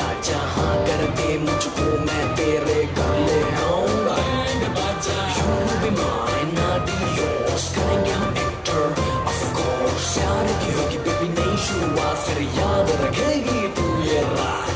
आजा हाँ कर दे मुझको मैं तेरे घर ले आऊंगा You will be mine, I'll be yours करेंगे हम एक्टर of course याद की होगी बेबी नई शुरुआत फिर याद रखेगी तू ये रात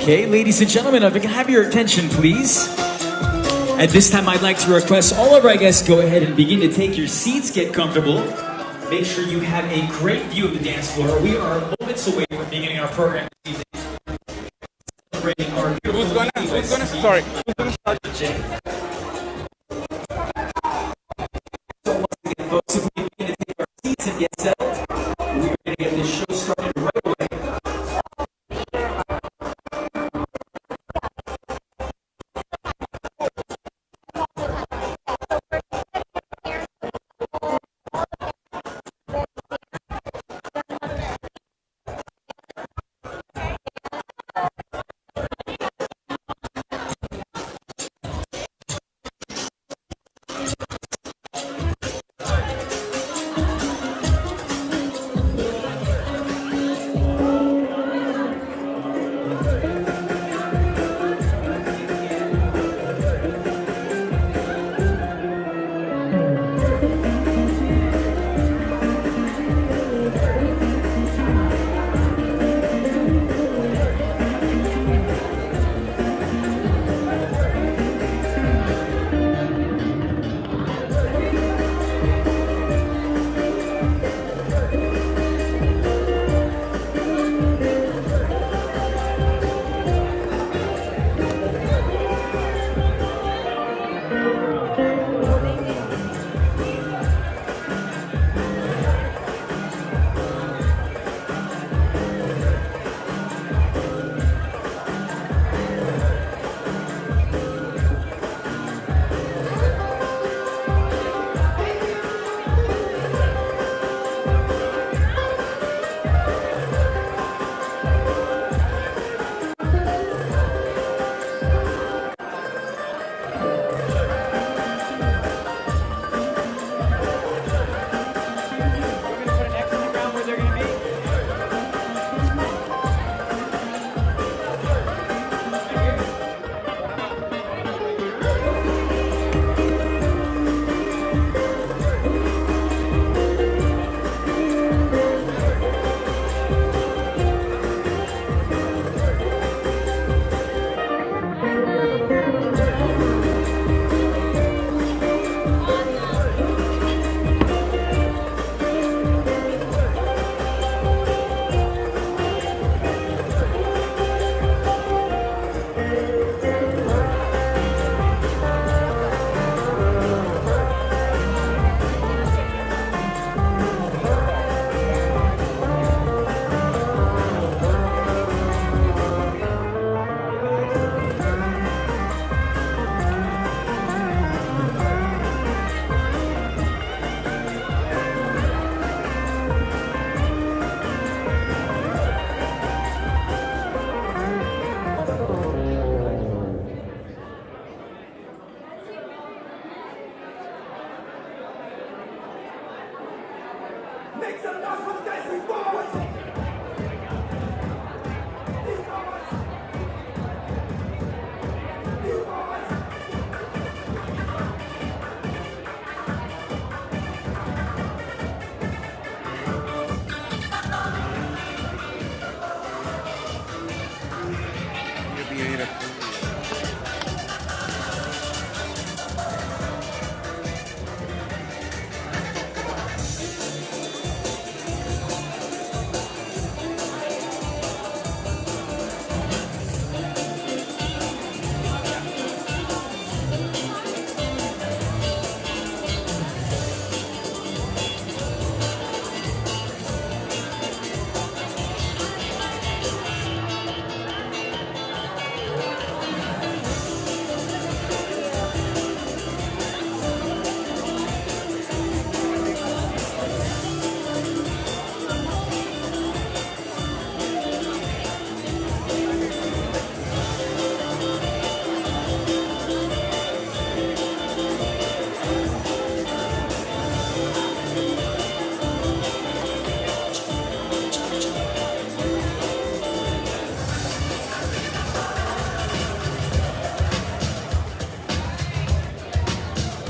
Okay, ladies and gentlemen, if I can have your attention, please. At this time, I'd like to request all of our guests go ahead and begin to take your seats, get comfortable. Make sure you have a great view of the dance floor. We are moments away from beginning our program this evening. Celebrating our Who's gonna start? Ajay. So once again, folks, if we begin to take our seats and get settled, we're going to get this show started right away.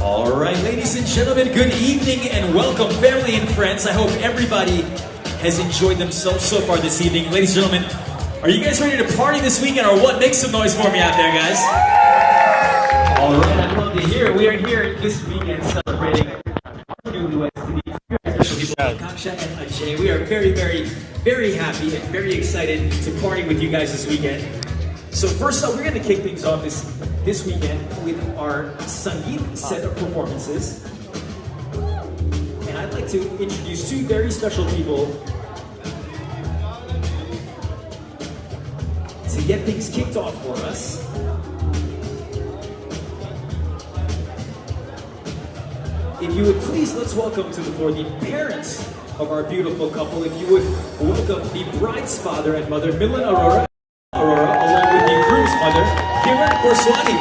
All right, ladies and gentlemen, good evening and welcome, family and friends. I hope everybody has enjoyed themselves so far this evening. Ladies and gentlemen, are you guys ready to party this weekend or what? Make some noise for me out there, guys. All right, I'd love to hear it. We are here this weekend celebrating our newlyweds to be very special people, Akanksha and Ajay. We are very, very, very happy and very excited to party with you guys this weekend. So first up, we're going to kick things off this weekend with our Sangeet set of performances. And I'd like to introduce two very special people to get things kicked off for us. If you would please, let's welcome to the floor the parents of our beautiful couple. If you would welcome the bride's father and mother, Milan Aurora, along with the groom's mother, Kiran Borswani.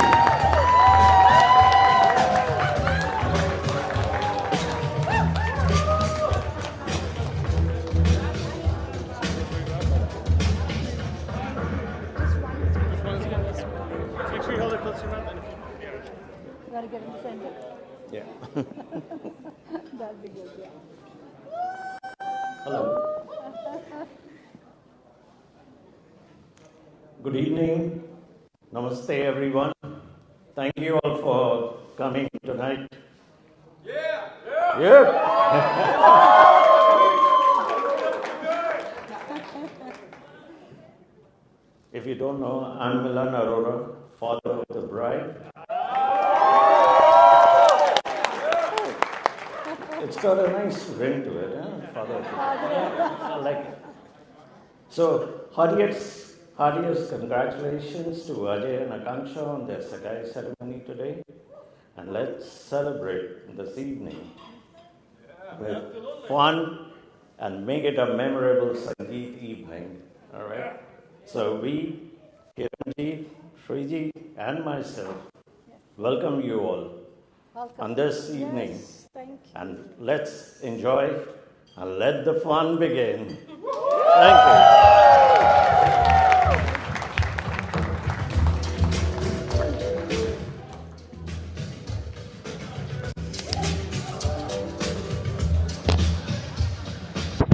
Make sure you hold it close to your mouth. You gotta get in the center. Yeah. That'd be good, yeah. Hello. Good evening. Namaste, everyone. Thank you all for coming tonight. If you don't know, I'm Milan Arora, father of the bride. It's got a nice ring to it, huh? Father of the bride. I like it. So, heartiest congratulations to Ajay and Akanksha on their Sagai ceremony today. And let's celebrate this evening with fun and make it a memorable Sangeet evening. All right? So we, Kiranji, Shriji, and myself, welcome you all Welcome. on this evening. Yes, thank you. And let's enjoy and let the fun begin. Thank you.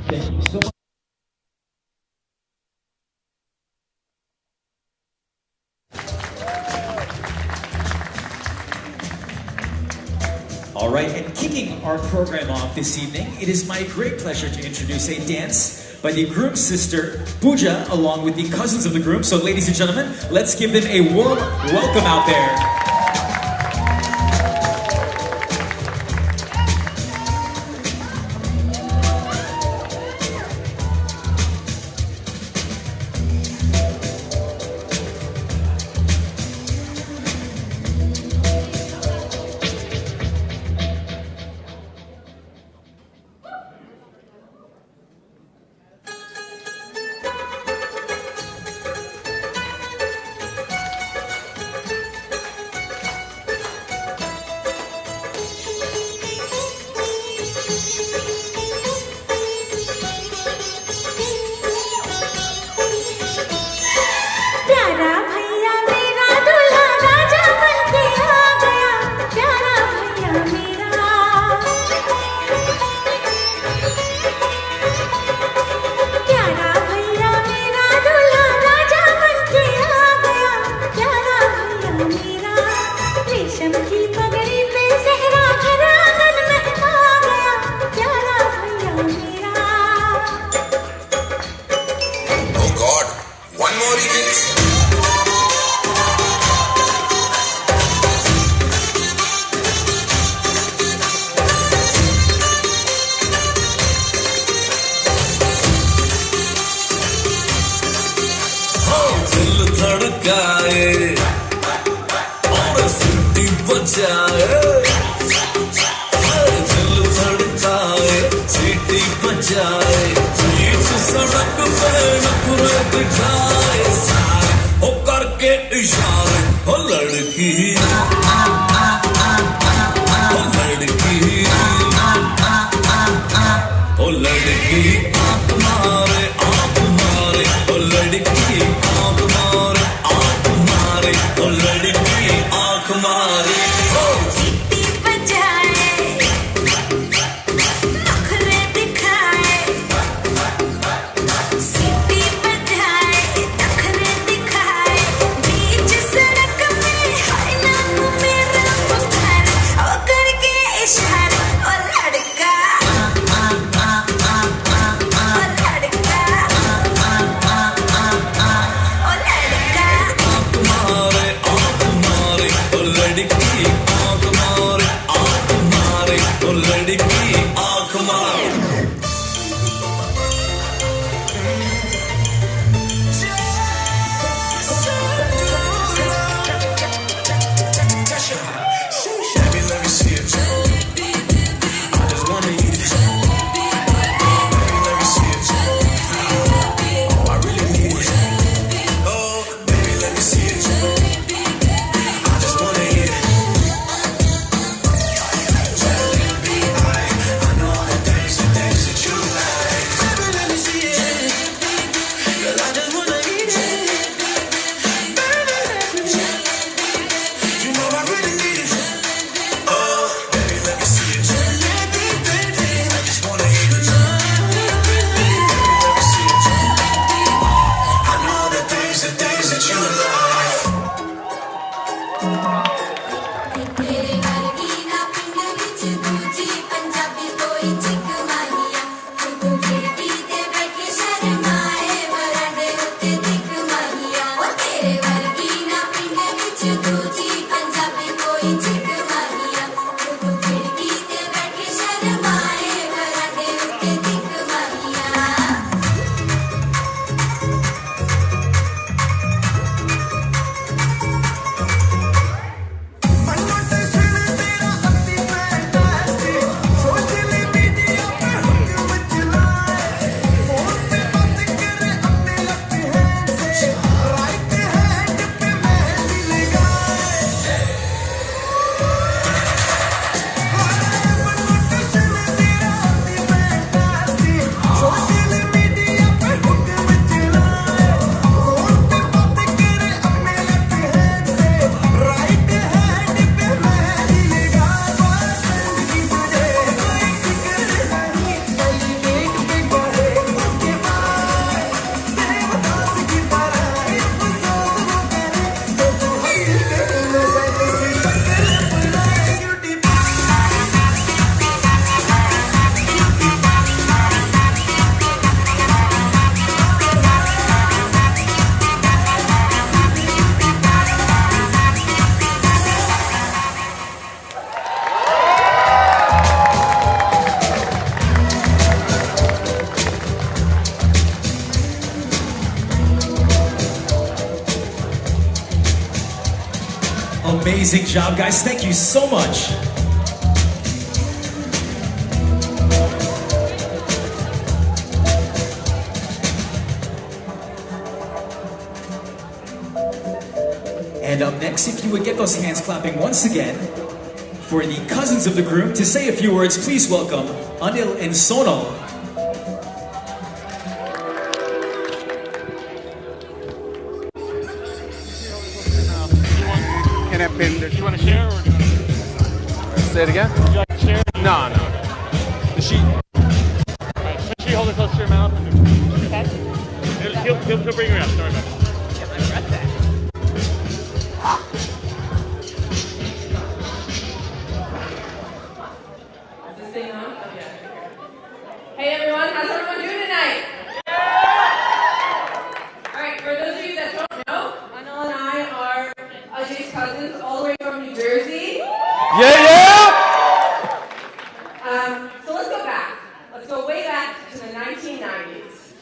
Thank you so much. All right, and kicking our program off this evening, it is my great pleasure to introduce a dance by the groom's sister, Pooja, along with the cousins of the groom. So ladies and gentlemen, let's give them a warm welcome out there. बजाए दिल धड़काए सीटी बजाए बीच सड़क पे नखरे दिखाए सारे हो करके इशारे हो लड़की ओ लड़की आँख मारे ओ लड़की आँख मारे ओ लड़की आँख मारे सीटी बजाए नखरे दिखाए सीटी बजाए नखरे दिखाए बीच सड़क में हाय नाम मेरा पुकारे ओ करके इशारे ओ लड़का Amazing job, guys. Thank you so much. And up next, if you would get those hands clapping once again for the cousins of the group to say a few words, please welcome Anil and Sonal. Can I pin this? You want to share or do you want to... Say it again? Would you like to share? No. The sheet. Alright, make sure you hold it close to your mouth. Okay. He'll bring her up. Sorry about that. Get my breath back. Is this thing on? Oh, yeah. Hey everyone, how's everyone doing tonight? Alright, for those of you that don't know, Anil and I are Ajay's cousins all the way from New Jersey. So let's go back. Let's go way back to the 1990s.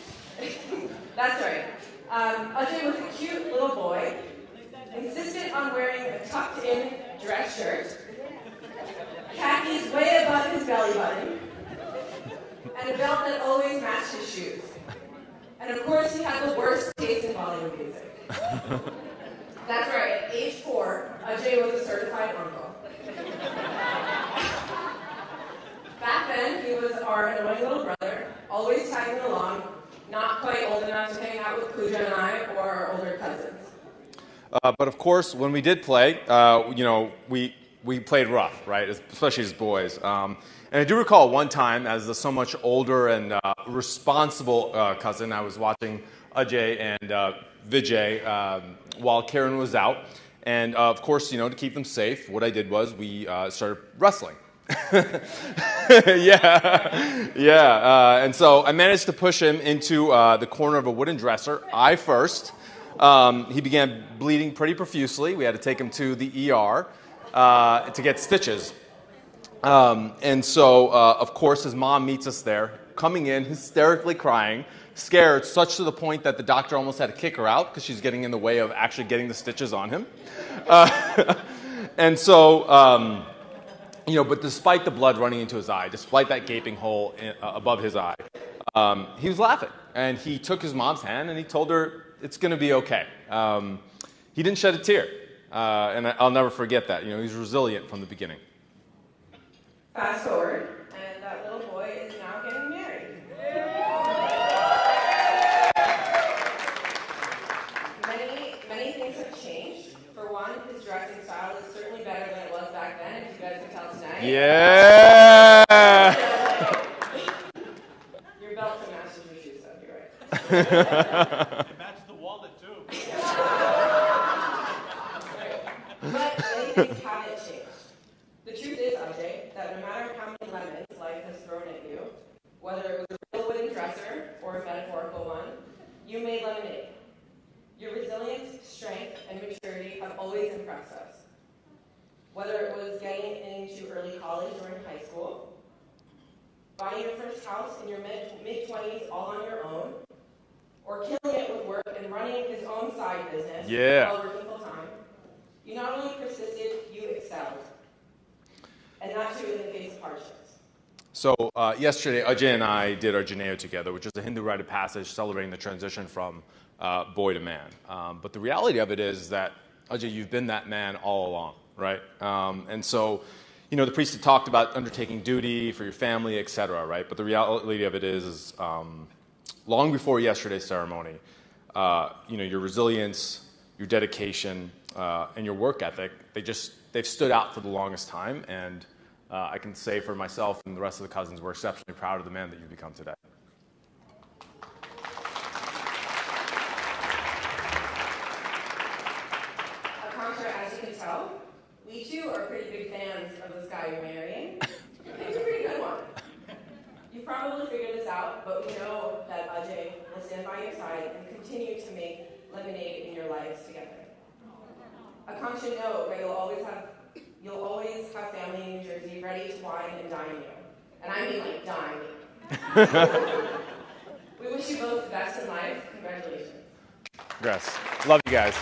That's right. Ajay was a cute little boy, insisted on wearing a tucked-in dress shirt, khakis way above his belly button, and a belt that always matched his shoes. And of course, he had the worst taste in Bollywood music. That's right, at age 4, Ajay was a certified uncle. Back then, he was our annoying little brother, always tagging along, not quite old enough to hang out with Pooja and I or our older cousins. But of course, when we did play, we played rough, right? Especially as boys. And I do recall one time, as a so much older and responsible cousin, I was watching Ajay and Vijay while Karen was out. And of course, to keep them safe, what I did was we started wrestling. And so I managed to push him into the corner of a wooden dresser, eye first. He began bleeding pretty profusely. We had to take him to the ER to get stitches. And so, of course, his mom meets us there, coming in, hysterically crying, scared, such to the point that the doctor almost had to kick her out because she's getting in the way of actually getting the stitches on him. And so, but despite the blood running into his eye, despite that gaping hole above his eye, he was laughing. And he took his mom's hand and he told her, it's going to be okay. He didn't shed a tear. And I'll never forget that. He was resilient from the beginning. Fast forward, and that little boy is now getting married. Many things have changed. For one, his dressing style is certainly better than it was back then, if you guys can tell tonight. Yeah! Your belt to match your shoes, though, you're right. Match the wallet, too. But many things haven't changed. The truth is, Ajay, that no matter how many lemons life has thrown at you, whether it was a real wooden dresser or a metaphorical one, you made lemonade. Your resilience, strength, and maturity have always impressed us. Whether it was getting into early college or in high school, buying your first house in your mid-20s all on your own, or killing it with work and running his own side business while working full-time, you not only persisted, you excelled. And that too in the face of hardships. So yesterday, Ajay and I did our Janeo together, which is a Hindu rite of passage celebrating the transition from boy to man. But the reality of it is that, Ajay, you've been that man all along, right? And so, the priest had talked about undertaking duty for your family, etc., right? But the reality of it is long before yesterday's ceremony, your resilience, your dedication, and your work ethic, they've stood out for the longest time, and I can say for myself and the rest of the cousins, we're exceptionally proud of the man that you've become today. Akanksha, as you can tell, we too are pretty big fans of this guy you're marrying. He's a pretty good one. You've probably figured this out, but we know that Ajay will stand by your side and continue to make lemonade in your lives together. Akanksha, know that you'll always have family in New Jersey ready to wine and dine you. And I mean like dine. We wish you both the best in life. Congratulations. Congrats. Love you guys.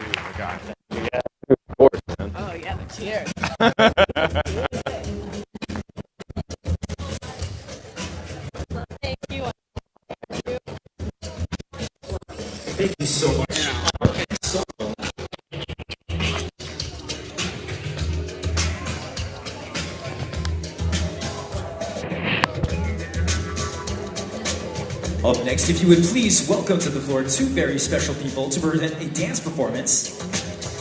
Oh my God. Yeah, of course, man. Oh yeah, the cheers. Thank you. Thank you so much. Up next, if you would please welcome to the floor two very special people to present a dance performance.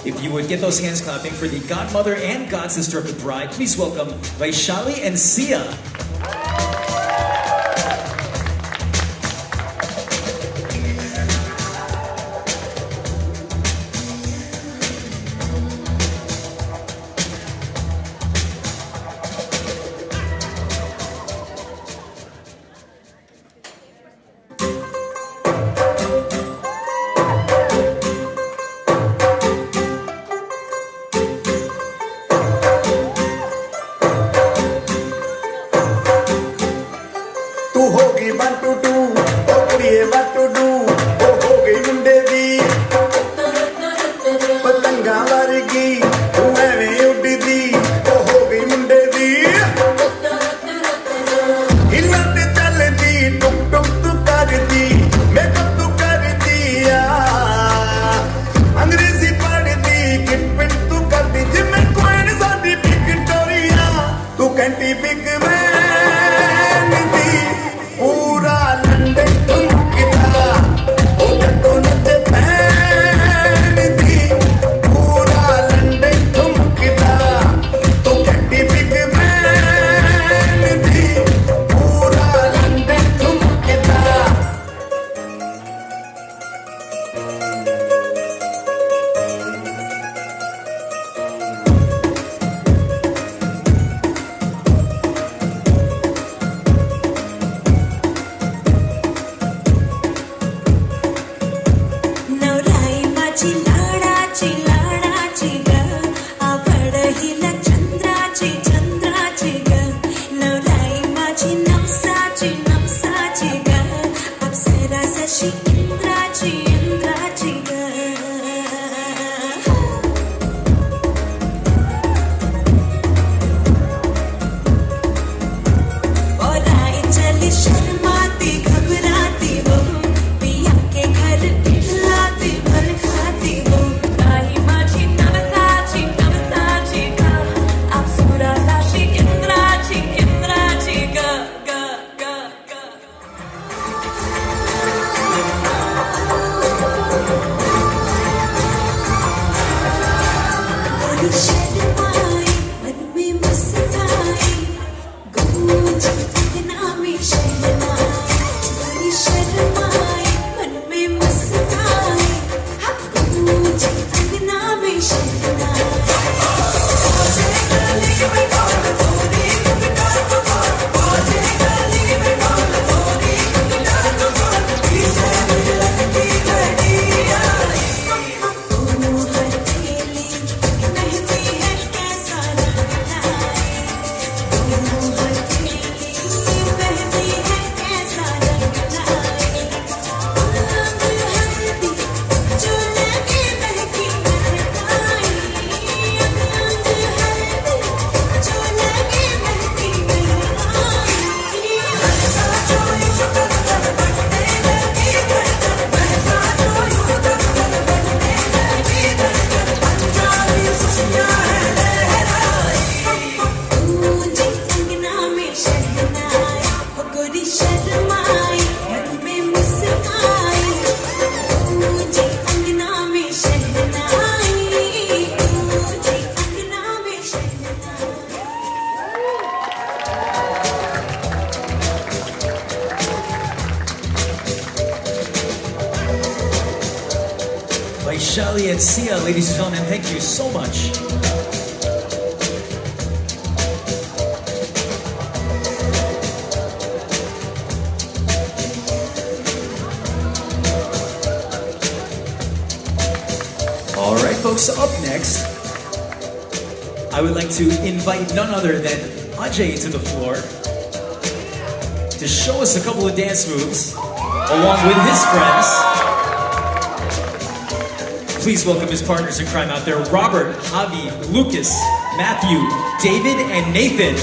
If you would get those hands clapping for the godmother and godsister of the bride, please welcome Vaishali and Sia. Vaishali and Sia, ladies and gentlemen, thank you so much. All right, folks, up next, I would like to invite none other than Ajay to the floor to show us a couple of dance moves along with his friends. Please welcome his partners in crime out there, Robert, Javi, Lucas, Matthew, David, and Nathan.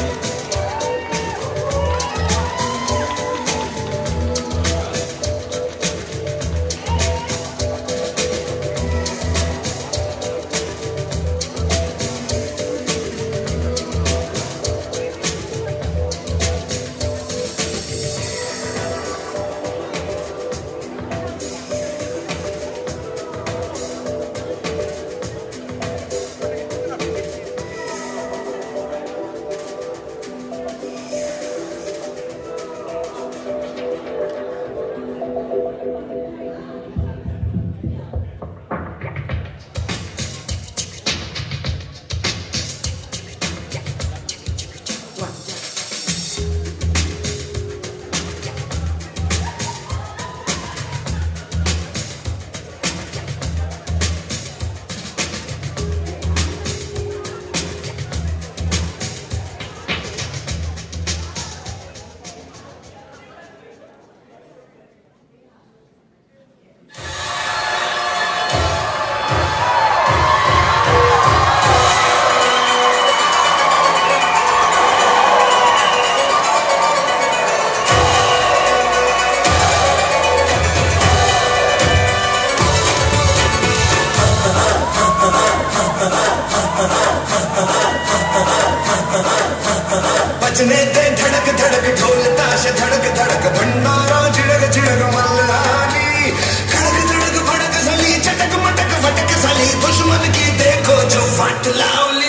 बजने दे धड़क धड़क ढोल ताश धड़क धड़क भंडारा झिड़क झिड़क मल्हारी खड़क धड़क भड़क सली चटक मटक फटक सली दुश्मन की देखो जो फट लावली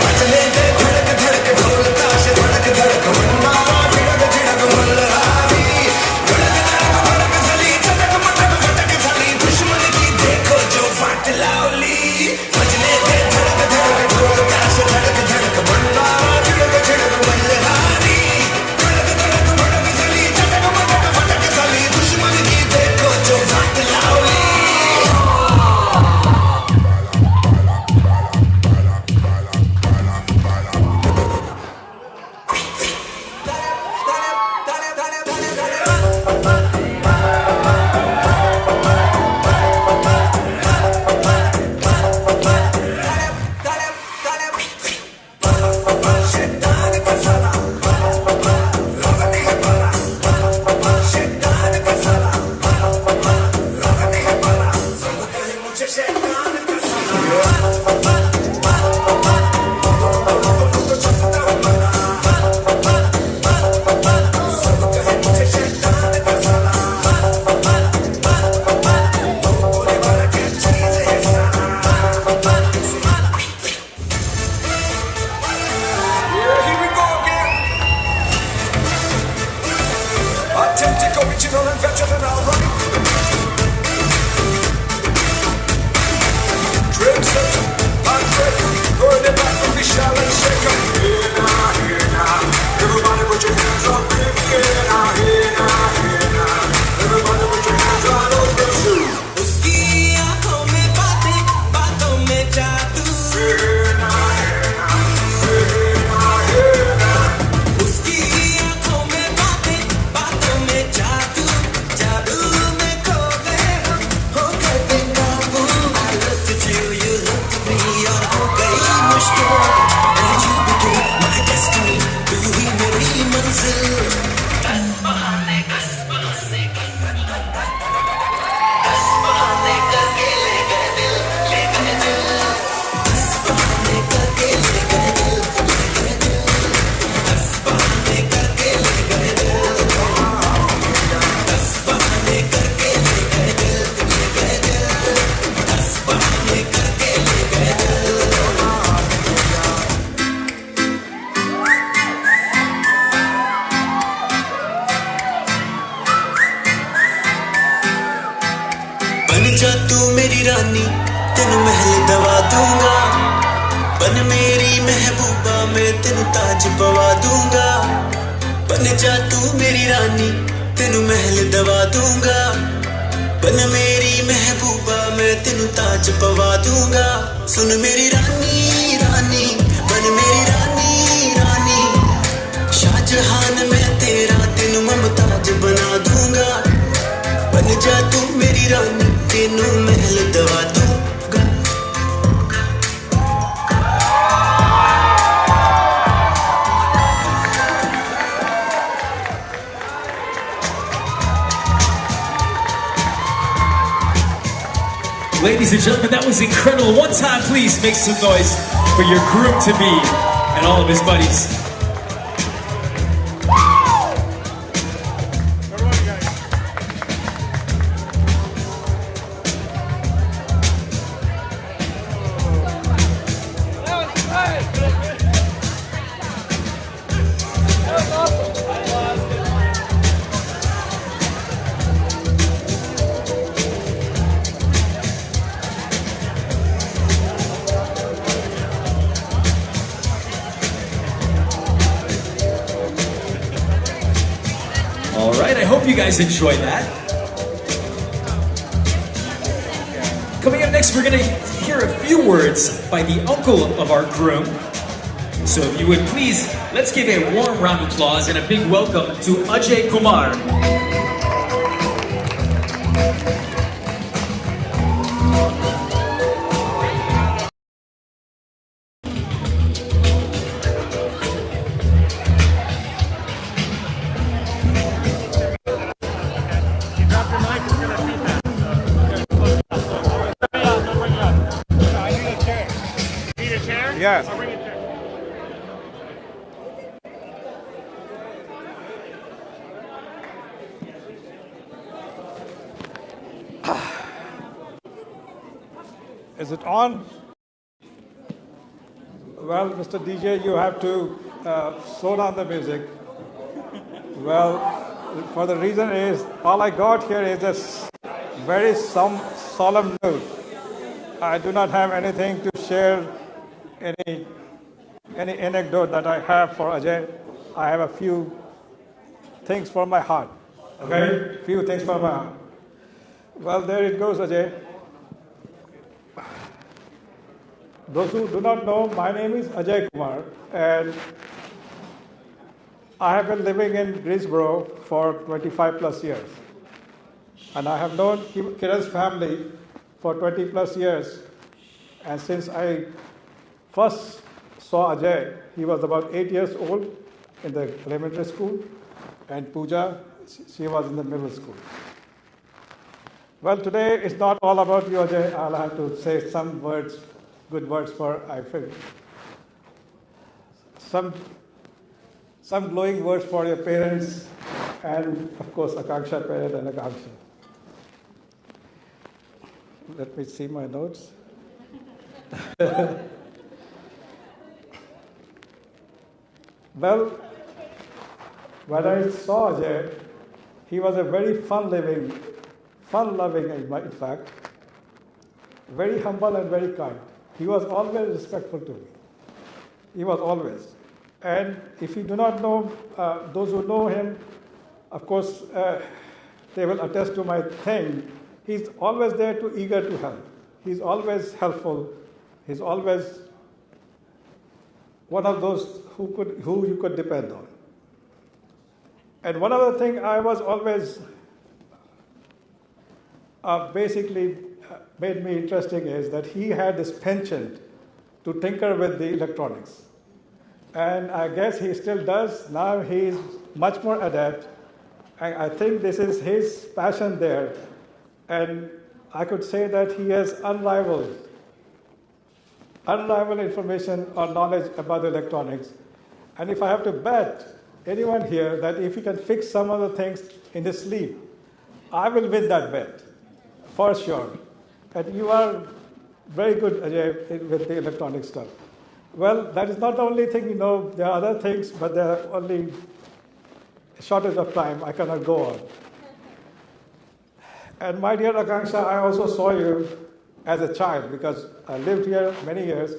बजने दे धड़क धड़क ढोल ताश धड़क धड़क भंडारा झिड़क झिड़क मल्हारी खड़क धड़क भड़क सली चटक मटक फटक सली दुश्मन की देखो जो फट लावली बजने दे धड़क धड़क ढोल ताश धड़क धड़क भंडारा झिड़क झिड़क मल्हारी खड़क धड़क भड़क सली चटक मटक फटक सली दुश्मन की देखो original and better than alright. Trendsetter, heartbreaker, burn it back from Vishal and Shaker. Hey now, hey now, everybody put your hands up, baby. Hey now, hey now, hey now, everybody put your hands right on the zoo. उसकी आंखों में बातें, बातों में जादू। Hey now, hey now, hey now, hey now. उसकी आंखों में बातें, बातों में जादू। जादू में खो गए हम, हो गए बेकाबू। I looked at you, you looked at me, और हो गई मुश्किल। And you became my destiny, तू ही मेरी मंजिल। बस बहाने करके ले गए दिल, ले गए दिल। बस बहाने करके ले गए दिल, ले गए दिल। बस बहाने करके ले गए दिल। बस बहाने करके ले गए दिल, ले गए दिल। बस बहाने करके ले गए दिल। बन जा तू मेरी रानी, तेनू महल दवा दूंगा। बन मेरी महबूबा, मैं तेनू ताज पवा दूंगा। बन जा तू मेरी रानी, तेनू महल दवा दूंगा। बन मेरी महबूबा, मैं तेनू ताज पवा दूंगा। सुन मेरी रानी रानी, बन मेरी रानी रानी। शाहजहान मैं तेरा, तेनू मुमताज बना दूंगा। बन जा तू मेरी रानी, तेनू महल दवा दूंगा। Ladies and gentlemen, that was incredible. One time, please make some noise for your groom-to-be and all of his buddies. All right, I hope you guys enjoyed that. Coming up next, we're going to hear a few words by the uncle of our groom. So if you would please, let's give a warm round of applause and a big welcome to Ajay Kumar. You drop your mic, it's gonna feedback. I'll bring it up. I need a chair. Need a chair? Yes. I'll bring a chair. Is it on? Well, Mr. DJ, you have to slow down the music. Well, for the reason is, all I got here is a very solemn note. I do not have anything to share, any anecdote that I have for Ajay. I have a few things from my heart. Okay? Few things from my heart. Well, there it goes, Ajay. Those who do not know, my name is Ajay Kumar, and I have been living in Greensboro for 25 plus years. And I have known Kiran's family for 20 plus years. And since I first saw Ajay, he was about 8 years old in the elementary school, and Pooja, she was in the middle school. Well, today it's not all about you, Ajay. I'll have to say some words, good words for, I feel, some glowing words for your parents, and of course, Akanksha parent and Akanksha. Let me see my notes. Well, when I saw Ajay, he was a very fun-loving, in fact, very humble and very kind. He was always respectful to me. He was always. And if you do not know, those who know him, of course, they will attest to my thing. He's always there to eager to help. He's always helpful. He's always one of those who you could depend on. And one other thing I was always basically made me interesting is that he had this penchant to tinker with the electronics. And I guess he still does. Now he's much more adept. And I think this is his passion there. And I could say that he has unrivaled information or knowledge about electronics. And if I have to bet anyone here that if he can fix some of the things in his sleep, I will win that bet, for sure. And you are very good, Ajay, with the electronic stuff. Well, that is not the only thing, you know, there are other things, but there are only a shortage of time. I cannot go on. And my dear Akanksha, I also saw you as a child because I lived here many years.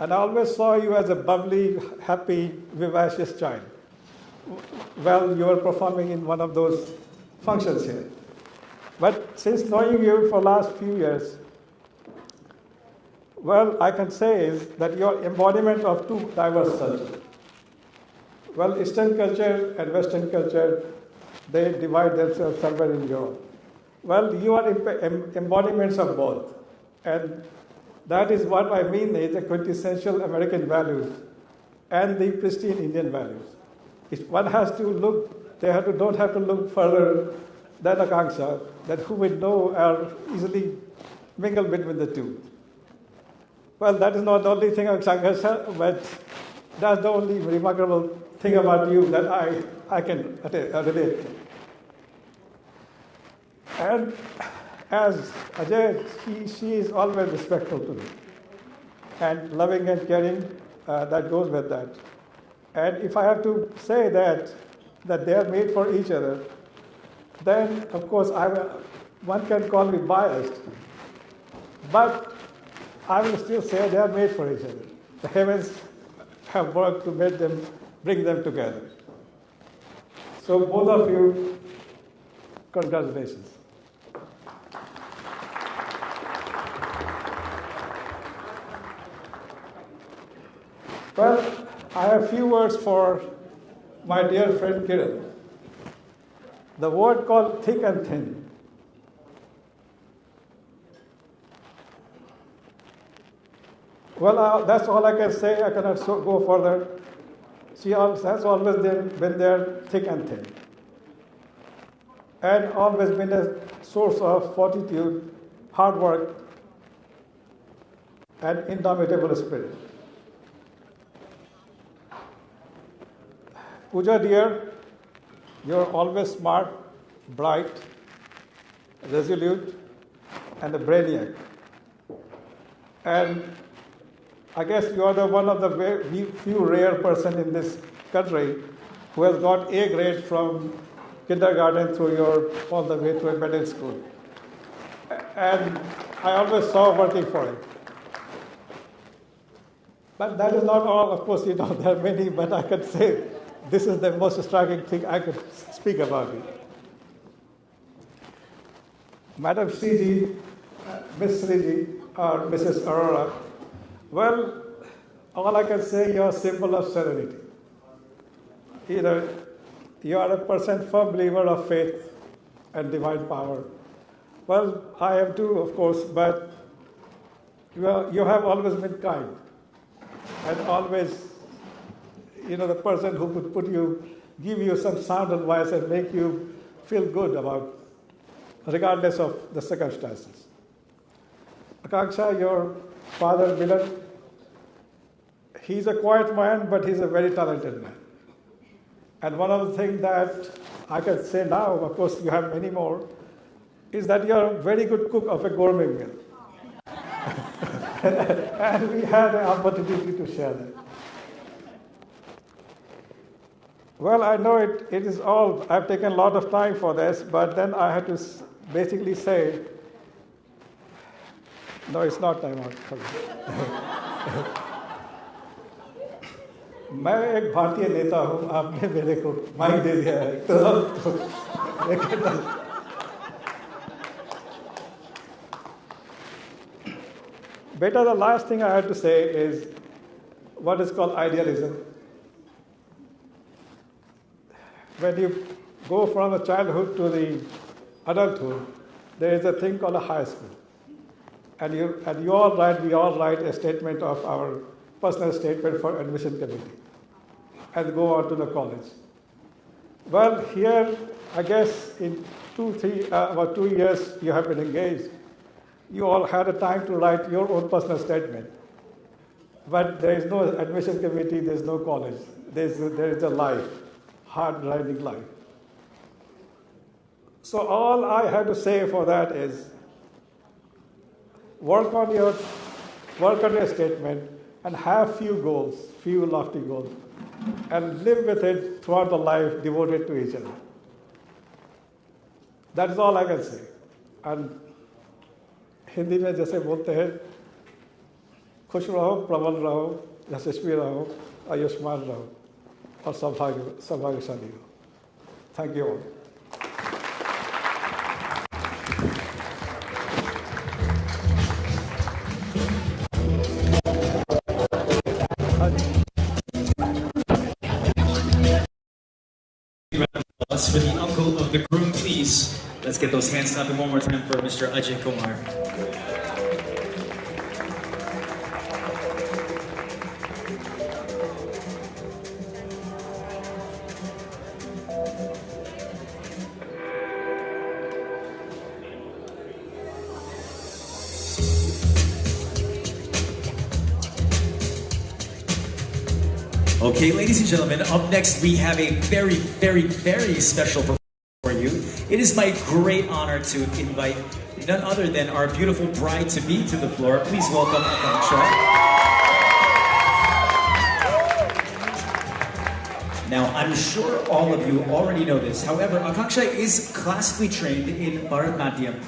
And I always saw you as a bubbly, happy, vivacious child. Well, you were performing in one of those functions here. But since knowing you for the last few years, well, I can say is that you're embodiment of two diverse cultures. Well, Eastern culture and Western culture, they divide themselves somewhere in Europe. Well, you are embodiments of both. And that is what I mean is the quintessential American values and the pristine Indian values. If one has to look, don't have to look further than Akanksha, that who would know or easily mingle between the two. Well, that is not the only thing of Sangeet, but that's the only remarkable thing about you that I can relate to. And as Ajay, she is always respectful to me. And loving and caring, that goes with that. And if I have to say that they are made for each other, then of course one can call me biased. But I will still say they are made for each other. The heavens have worked to bring them together. So both of you, congratulations. Well, I have a few words for my dear friend Kiran. The word called thick and thin. Well, that's all I can say. I cannot go further. She has always been there, thick and thin. And always been a source of fortitude, hard work, and indomitable spirit. Pooja dear, you're always smart, bright, resolute, and a brainiac. And I guess you are one of the very few rare person in this country who has got A grade from kindergarten through all the way to a middle school. And I always saw working for it. But that is not all. Of course, there are many, but I could say this is the most striking thing I could speak about it. Madam Sriji, Miss Sriji, or Mrs. Aurora, well, all I can say, you're a symbol of serenity. You are a person, firm believer of faith and divine power. Well, I am too, of course, but you have always been kind. And always, the person who could give you some sound advice and make you feel good about, regardless of the circumstances. Akanksha, your father, Milan, he's a quiet man, but he's a very talented man. And one of the things that I can say now, of course you have many more, is that you're a very good cook of a gourmet meal. And we had an opportunity to share that. Well, I know it is all, I've taken a lot of time for this, but then I had to basically say, no, it's not time out. मैं एक भारतीय नेता हूँ, आपने मेरे को mic दे दिया है, Beta, the last thing I had to say is what is called idealism. When you go from the childhood to the adulthood, there is a thing called a high school. And you all write, we all write a statement of our personal statement for admission committee and go on to the college. Well, here, I guess in 2 years you have been engaged. You all had a time to write your own personal statement. But there is no admission committee, there is no college. There is a life, hard-driving life. So all I have to say for that is work on your statement and have few goals, few lofty goals, and live with it throughout the life devoted to each other. That is all I can say. And Hindi में जैसे बोलते हैं खुश रहो, प्रबल रहो, यशस्वी रहो, आयुष्मान रहो और सौभाग्यशाली रहो. Thank you all. For the uncle of the groom, please. Let's get those hands clapping one more time for Mr. Ajay Kumar. Okay, ladies and gentlemen, up next we have a very, very, very special performance for you. It is my great honor to invite none other than our beautiful bride-to-be to the floor. Please welcome Akanksha. Now, I'm sure all of you already know this. However, Akanksha is classically trained in Bharatanatyam.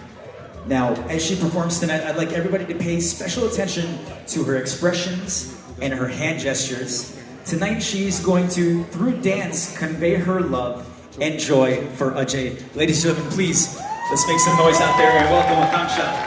Now, as she performs tonight, I'd like everybody to pay special attention to her expressions and her hand gestures. Tonight, she's going to, through dance, convey her love and joy for Ajay. Ladies and gentlemen, please, let's make some noise out there and welcome Akanksha.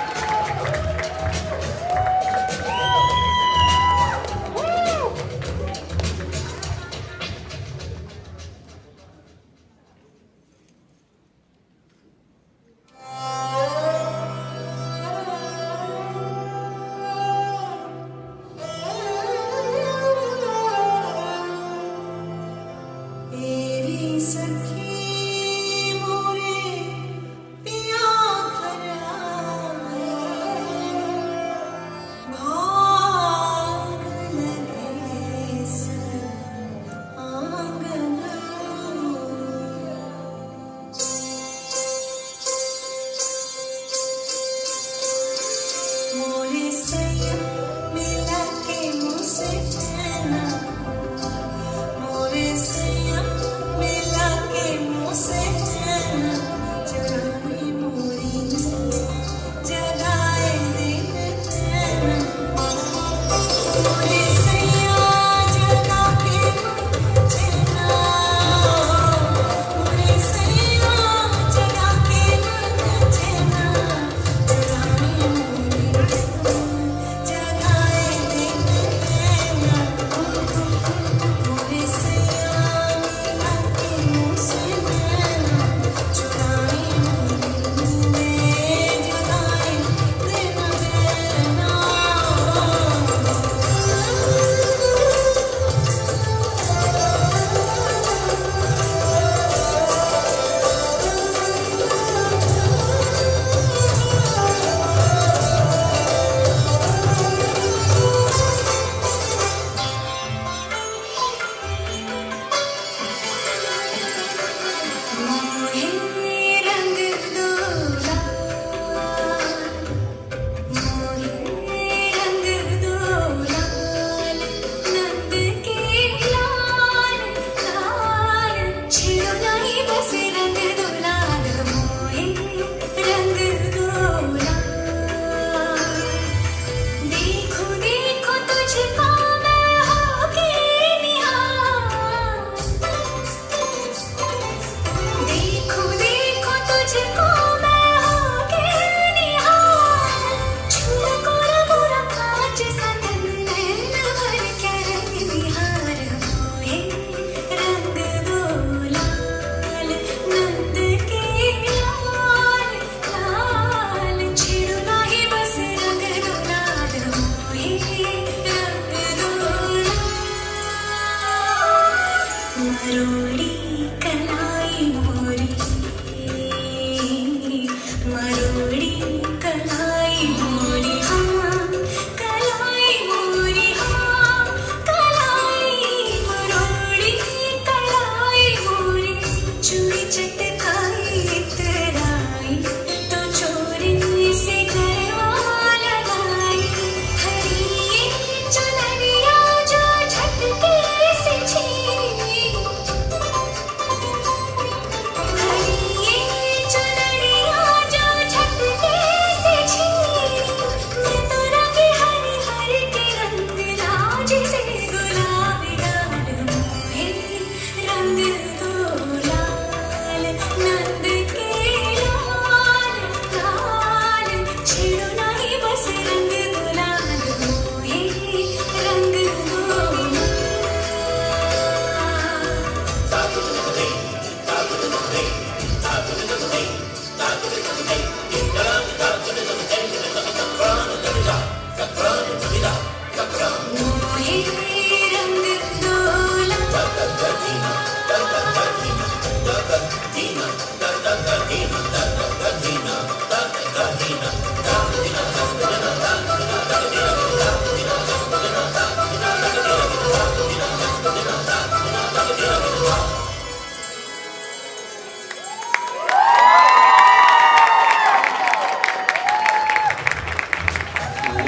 सखी मोरे पिया घर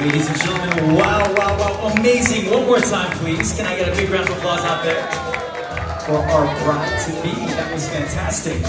Ladies and gentlemen, wow, wow, wow, amazing. One more time, please. Can I get a big round of applause out there for our bride-to-be? That was fantastic.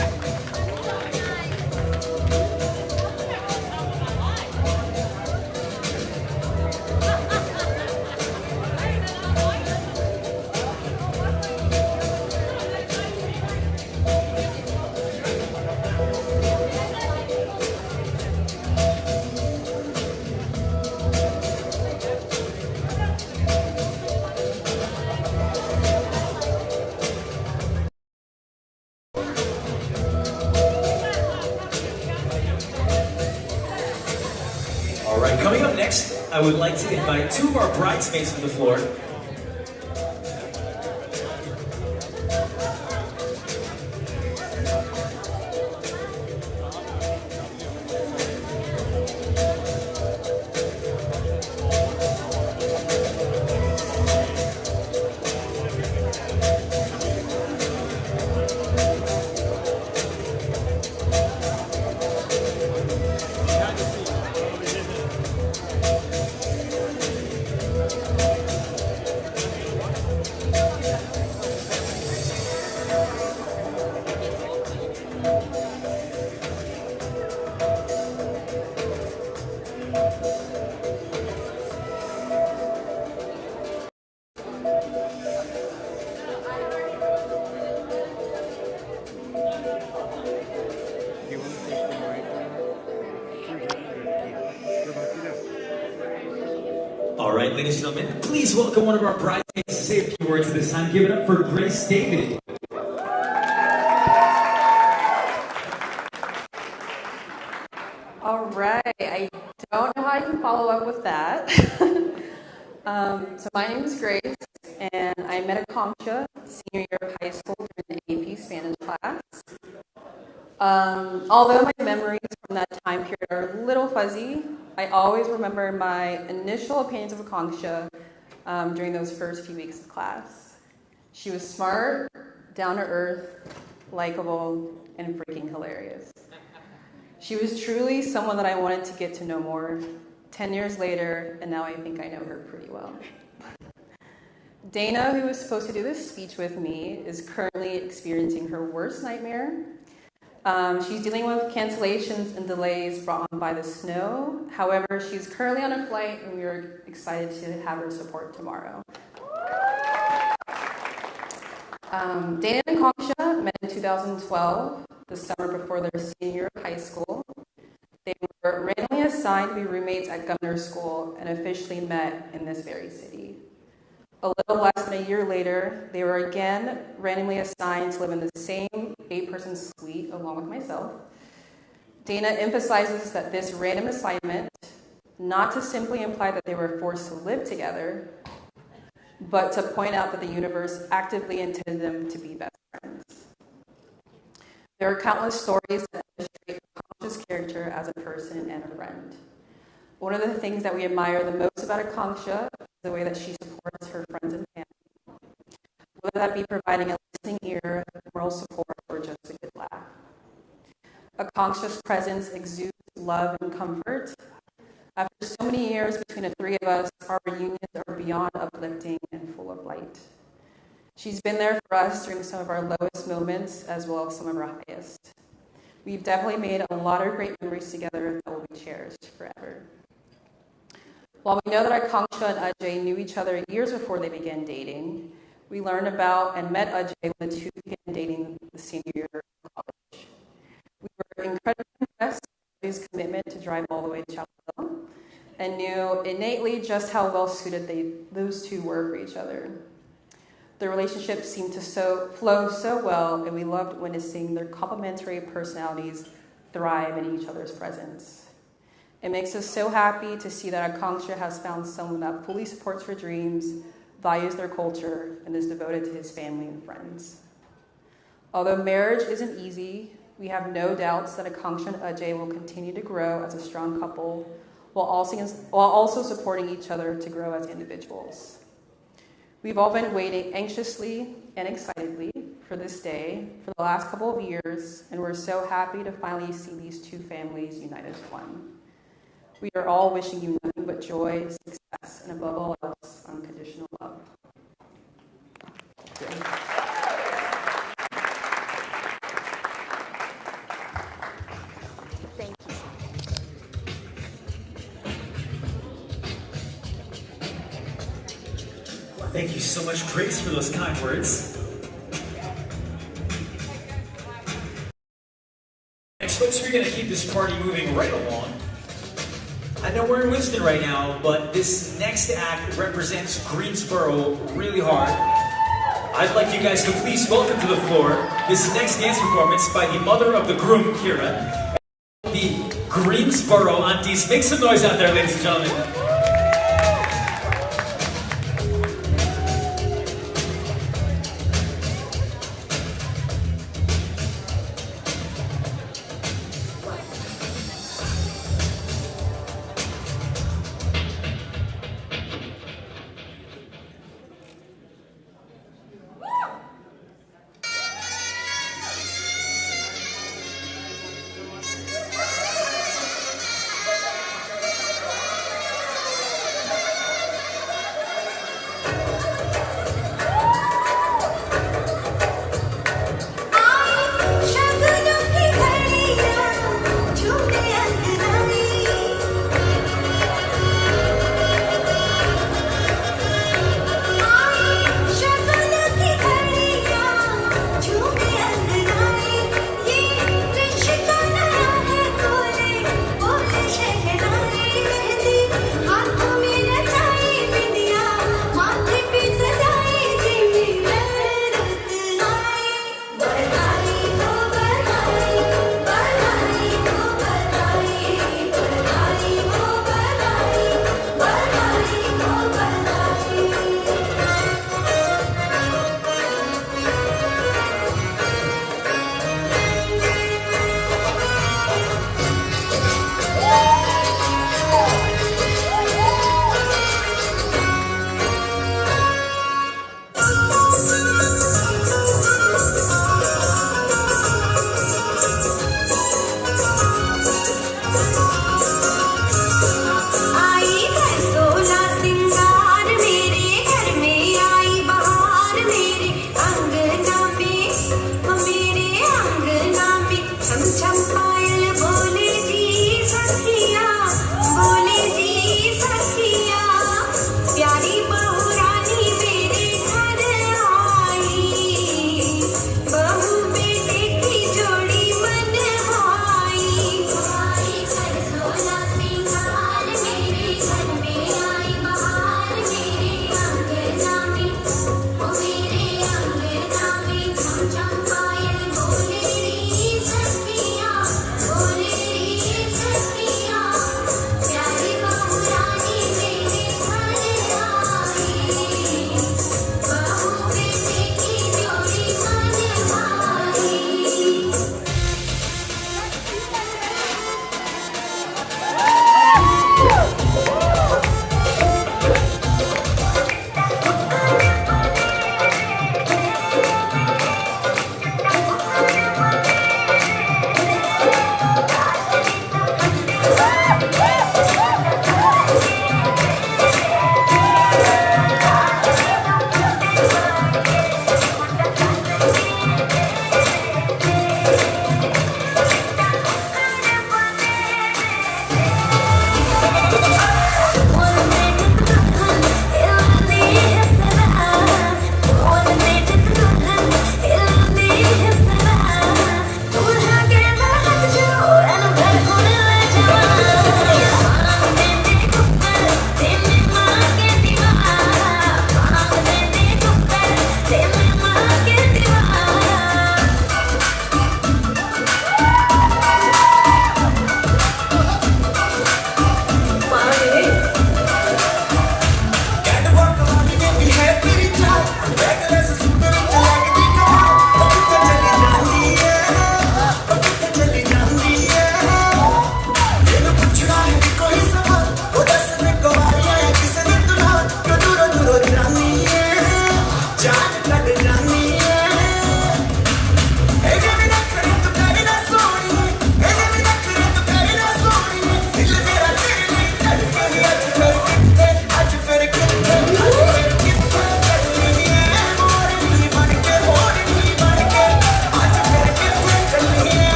All right, coming up next, I would like to invite two of our bridesmaids to the floor. All right, ladies and gentlemen, please welcome one of our bridesmaids to say a few words this time. Give it up for Grace David. All right, I don't know how I can follow up with that. So my name is Grace, and I met Akanksha senior year of high school during the AP Spanish class. Although my memories from that time period are a little fuzzy, I always remember my initial opinions of Akanksha during those first few weeks of class. She was smart, down to earth, likable, and freaking hilarious. She was truly someone that I wanted to get to know more 10 years later, and now I think I know her pretty well. Dana, who was supposed to do this speech with me, is currently experiencing her worst nightmare. She's dealing with cancellations and delays brought on by the snow. However, she's currently on a flight, and we are excited to have her support tomorrow. Dana and Akanksha met in 2012, the summer before their senior year of high school. They were randomly assigned to be roommates at Governor's School and officially met in this very city. A little less than a year later, they were again randomly assigned to live in the same 8-person suite along with myself. Dana emphasizes that this random assignment, not to simply imply that they were forced to live together, but to point out that the universe actively intended them to be best friends. There are countless stories that illustrate Akanksha's character as a person and a friend. One of the things that we admire the most about Akanksha is the way that she supports her friends and family, whether that be providing a listening ear, moral support, or just a good laugh. Akanksha's presence exudes love and comfort. After so many years between the three of us, our reunions are beyond uplifting and full of light. She's been there for us during some of our lowest moments as well as some of our highest. We've definitely made a lot of great memories together that will be cherished forever. While we know that Akanksha and Ajay knew each other years before they began dating, we learned about and met Ajay when the two began dating the senior year of college. We were incredibly impressed with his commitment to drive all the way to Chapel Hill and knew innately just how well suited those two were for each other. The relationship seemed to flow so well, and we loved witnessing their complementary personalities thrive in each other's presence. It makes us so happy to see that Akanksha has found someone that fully supports her dreams, values their culture, and is devoted to his family and friends. Although marriage isn't easy, we have no doubts that Akanksha and Ajay will continue to grow as a strong couple while also supporting each other to grow as individuals. We've all been waiting anxiously and excitedly for this day for the last couple of years, and we're so happy to finally see these two families unite as one. We are all wishing you nothing but joy, success, and above all else, unconditional love. Thank you. Thank you so much, Grace, for those kind words. Next, folks, we're going to keep this party moving right along. I know we're in Winston right now, but this next act represents Greensboro really hard. I'd like you guys to please welcome to the floor this next dance performance by the mother of the groom, Kira. The Greensboro aunties. Make some noise out there, ladies and gentlemen.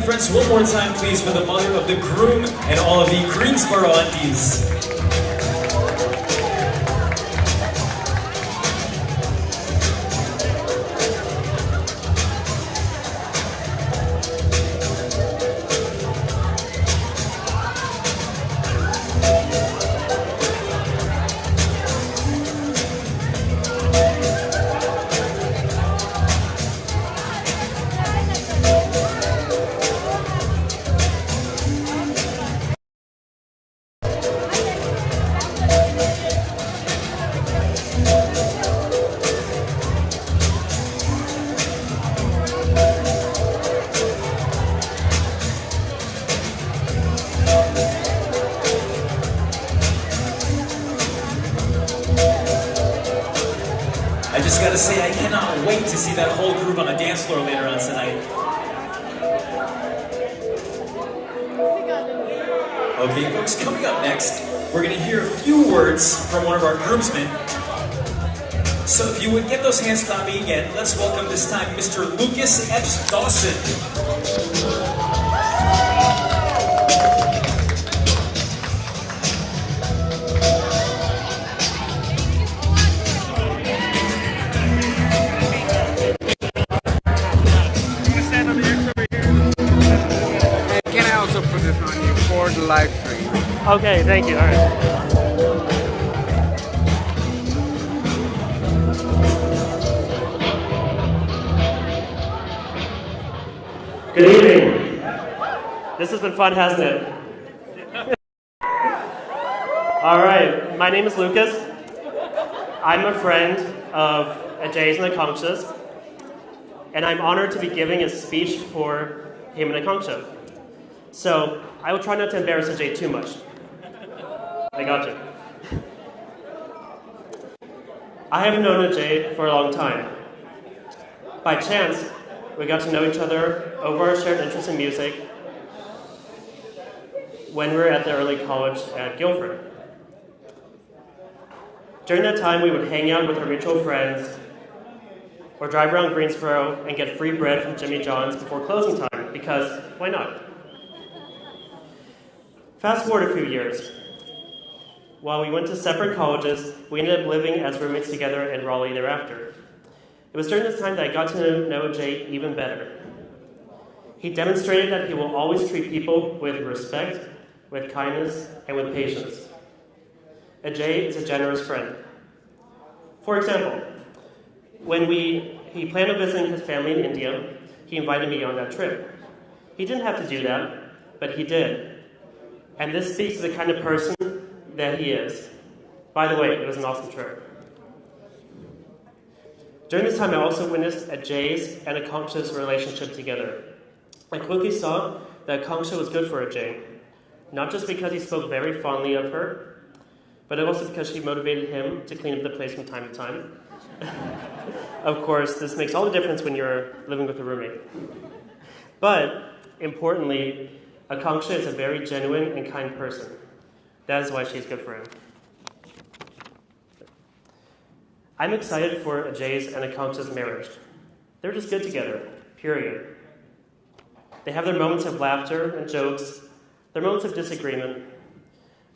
and friends, one more time, please, for the mother of the groom and all of the Greensboro aunties. I just gotta say, I cannot wait to see that whole group on the dance floor later on tonight. Okay, folks, coming up next, we're gonna hear a few words from one of our groomsmen. So if you would get those hands clapping again, let's welcome this time Mr. Lucas Epps Dawson. Can I also put this on you for the live stream? Okay, thank you. All right. Good evening. This has been fun, hasn't it? All right, my name is Lucas. I'm a friend of Ajay's and Akanksha's, and I'm honored to be giving a speech for him and Akanksha. So I will try not to embarrass Ajay too much. I got you. I have known Ajay for a long time. By chance, we got to know each other over our shared interest in music when we were at the early college at Guilford. During that time, we would hang out with our mutual friends or drive around Greensboro and get free bread from Jimmy John's before closing time, because why not? Fast forward a few years. While we went to separate colleges, we ended up living as roommates together in Raleigh thereafter. It was during this time that I got to know Ajay even better. He demonstrated that he will always treat people with respect, with kindness, and with patience. Ajay is a generous friend. For example, when he planned on visiting his family in India, he invited me on that trip. He didn't have to do that, but he did. And this speaks to the kind of person that he is. By the way, it was an awesome trip. During this time, I also witnessed Ajay's and Akanksha's relationship together. I quickly saw that Akanksha was good for Ajay, not just because he spoke very fondly of her, but also because she motivated him to clean up the place from time to time. Of course, this makes all the difference when you're living with a roommate. But, importantly, Akanksha is a very genuine and kind person. That is why she's good for him. I'm excited for Ajay's and Akanksha's marriage. They're just good together, period. They have their moments of laughter and jokes, their moments of disagreement,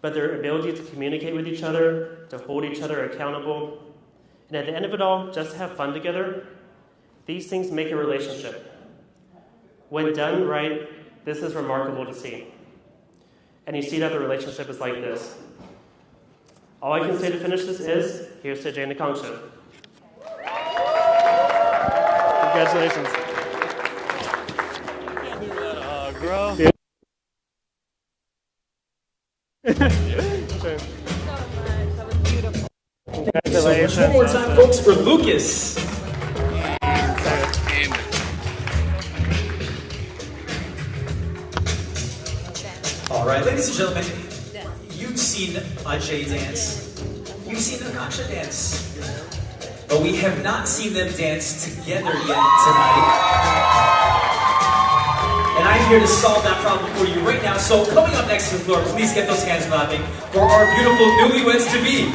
but their ability to communicate with each other, to hold each other accountable, and at the end of it all, just to have fun together, these things make a relationship. When done right, this is remarkable to see. And you see that the relationship is like this. All I can say to finish this is, here's to Ajay and Akanksha. Congratulations. Can't do that hug, bro. Yeah. That was beautiful. Congratulations. So one more time, folks, for Lucas. All right, ladies and gentlemen, you've seen Ajay dance. You've seen Akanksha dance. But we have not seen them dance together yet tonight. And I'm here to solve that problem for you right now. So coming up next to the floor, please get those hands clapping for our beautiful newlyweds-to-be.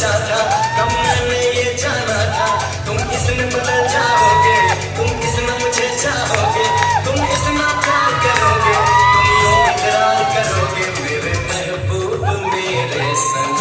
सोचा था, कब मैंने ये जाना था, तुम इसमें बदल जाओगे, तुम इसमें मुझे चाहोगे, तुम इतना प्यार करोगे, तुम यूं इकरार करोगे, मेरे महबूब मेरे सनम।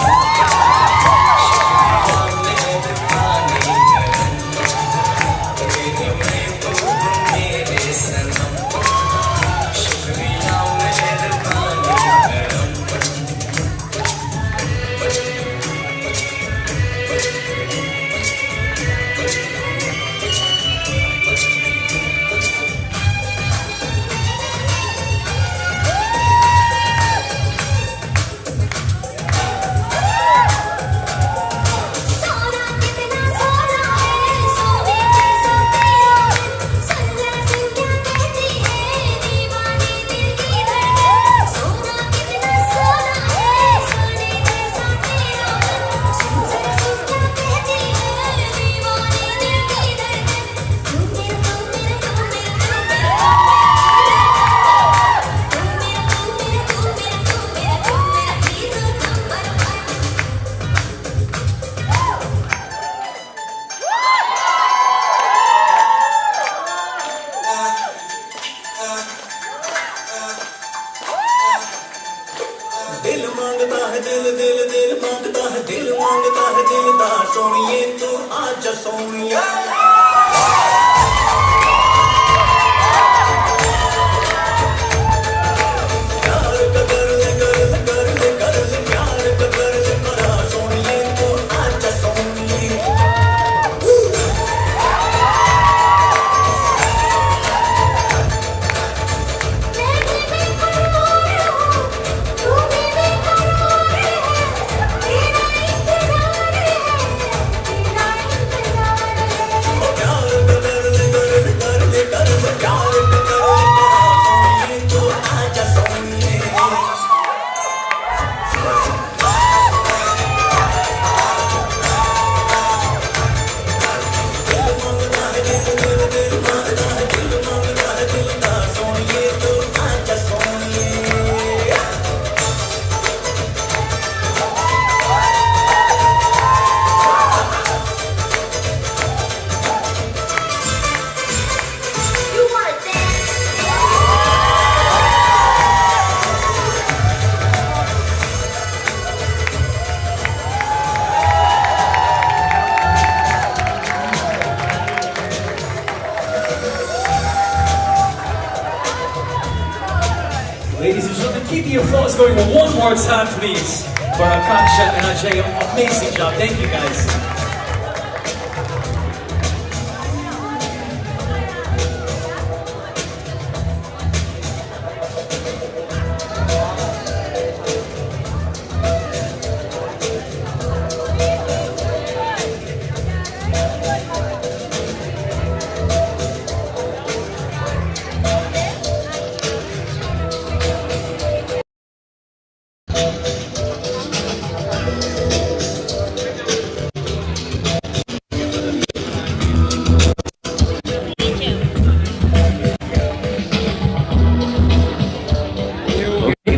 दिल मांगता है दिल दिल दिल मांगता है दिल मांगता है दिलदार सोनिए तू आजा सोनिया प्यार का कर ले कर ले कर ले कर ले प्यार का कर ले करा सोनिए तू आजा सोनिए Ladies and gentlemen, keep the applause going one more time, please, for Akanksha and Ajay. Amazing job. Thank you, guys.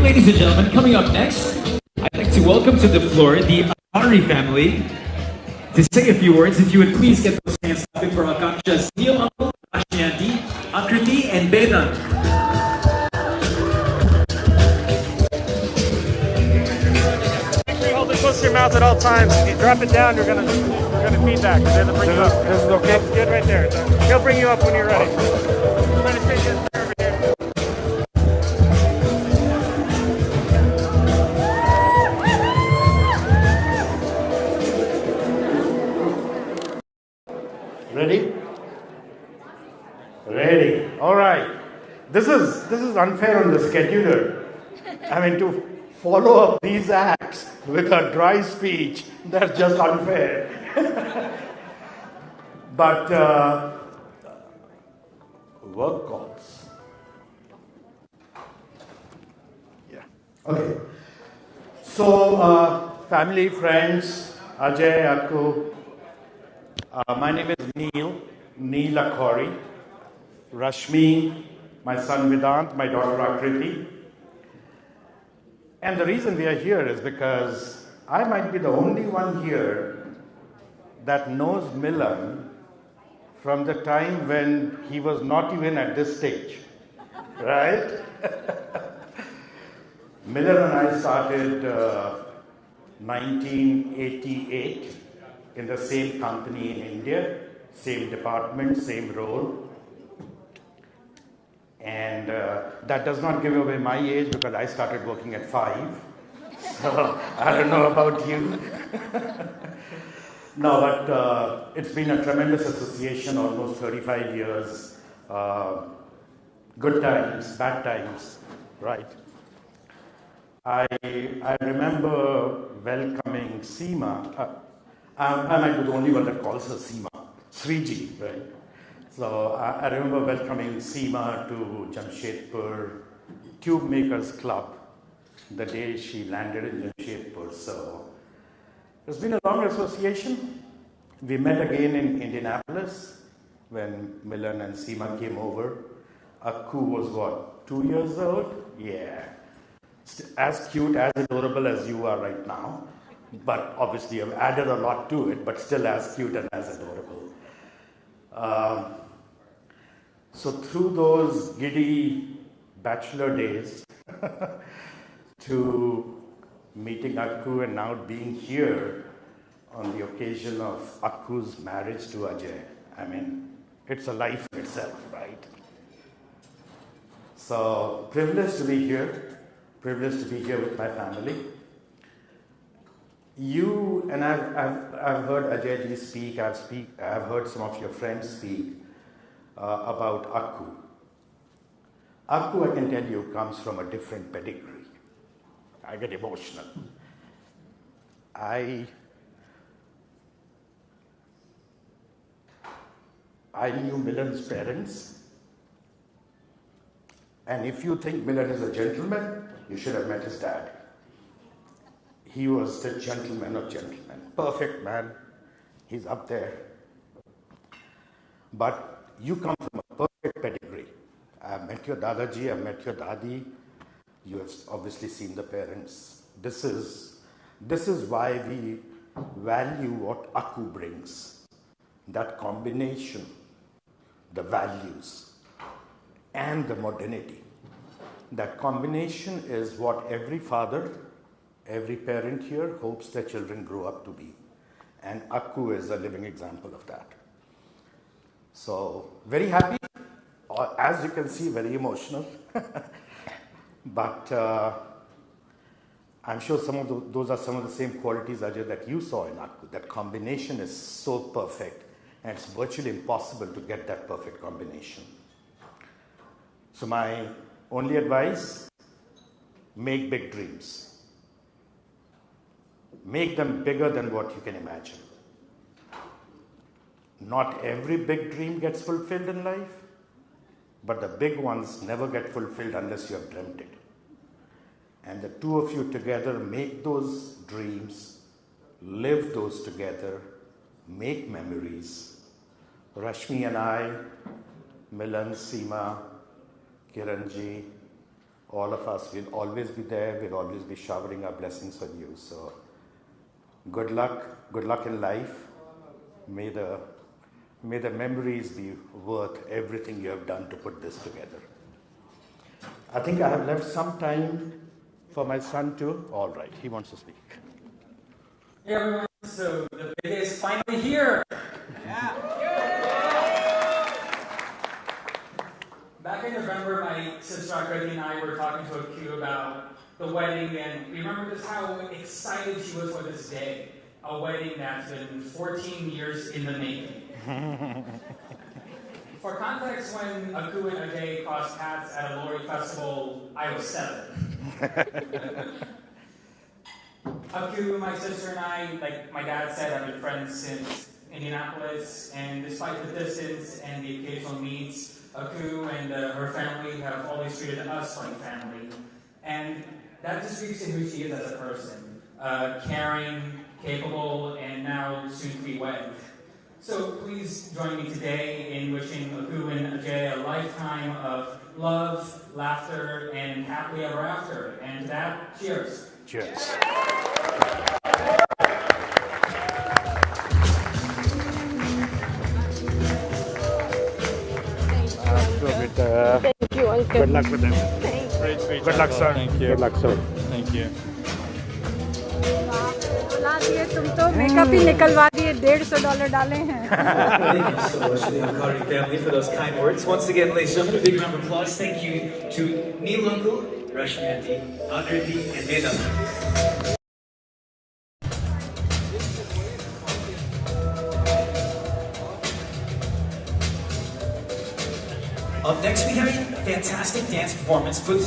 Ladies and gentlemen, coming up next, I'd like to welcome to the floor the Ari family to say a few words. If you would please get those hands up for Akanksha's Neil Uncle, Ashyanti, Akriti, and Bedan. Make sure you hold it close to your mouth at all times. If you drop it down, you're gonna feedback. They're gonna bring you up. This is okay. That's good right there. He'll bring you up when you're ready. Trying to take this over here. Ready? Ready. All right. This is unfair on the scheduler. I mean, to follow up these acts with a dry speech, that's just unfair. But work calls. Yeah. Okay. So, family, friends, Ajay, Akku. My name is Neil Akhori, Rashmi, my son Vedant, my daughter Akriti. And the reason we are here is because I might be the only one here that knows Milan from the time when he was not even at this stage, right? Milan and I started 1988 in the same company in India, same department, same role. And that does not give away my age because I started working at 5. So I don't know about you. No, but it's been a tremendous association, almost 35 years. Good times, bad times, right? I remember welcoming Seema. I might be the only one that calls her Seema, Sriji, right? So I remember welcoming Seema to Jamshedpur Tube Makers Club the day she landed in Jamshedpur. So it's been a long association. We met again in Indianapolis when Milan and Seema came over. Akku was what, 2 years old? Yeah. As cute, as adorable as you are right now. But obviously I've added a lot to it, but still as cute and as adorable. So through those giddy bachelor days to meeting Akku and now being here on the occasion of Akku's marriage to Ajay, I mean, it's a life itself, right? So privileged to be here, privileged to be here with my family. You and I've heard Ajay ji speak. I've heard some of your friends speak about Akku. Akku, I can tell you, comes from a different pedigree. I get emotional. I knew Milan's parents, and if you think Milan is a gentleman, you should have met his dad. He was the gentleman of gentlemen. Perfect man. He's up there. But you come from a perfect pedigree. I've met your Dadaji, I've met your Dadi. You have obviously seen the parents. This is why we value what Akku brings. That combination, the values and the modernity. That combination is what every father, every parent here hopes their children grow up to be. And Akku is a living example of that. So, very happy. As you can see, very emotional. But I'm sure those are some of the same qualities, Ajay, that you saw in Akku. That combination is so perfect, and it's virtually impossible to get that perfect combination. So my only advice, make big dreams. Make them bigger than what you can imagine. Not every big dream gets fulfilled in life, but the big ones never get fulfilled unless you have dreamt it. And the two of you together make those dreams, live those together, make memories. Rashmi and I, Milan, Seema, Kiranji, all of us will always be there. We'll always be showering our blessings on you. So good luck in life. May the memories be worth everything you have done to put this together. I think I have left some time for my son too. All right, he wants to speak. Hey everyone, so the big day is finally here. Yeah. Back in November, my sister Akriti and I were talking to Akku about the wedding, and we remember just how excited she was for this day. A wedding that's been 14 years in the making. For context, when Akku and Ajay crossed paths at a Lori festival, I was 7. Akku, my sister, and I, like my dad said, have been friends since Indianapolis, and despite the distance and the occasional meets, Akku and her family have always treated us like family. And that just speaks to who she is as a person. Caring, capable, and now soon to be wed. So please join me today in wishing Akku and Ajay a lifetime of love, laughter, and happily ever after. And to that, cheers. Cheers. also a bit. Thank you, Uncle. Good luck with them. Great speech. Good luck, Uncle. sir. Thank you. Good luck, sir. Thank you. बुला दिए तुम तो makeup ही निकलवा दिए $150 डाले हैं. Thank you so much to the Akanksha family for those kind words. Once again, ladies and gentlemen, a big round of applause. Thank you to Neil Uncle, Rashmi Auntie, Akriti, and Vedant. Up next, we have a fantastic dance performance put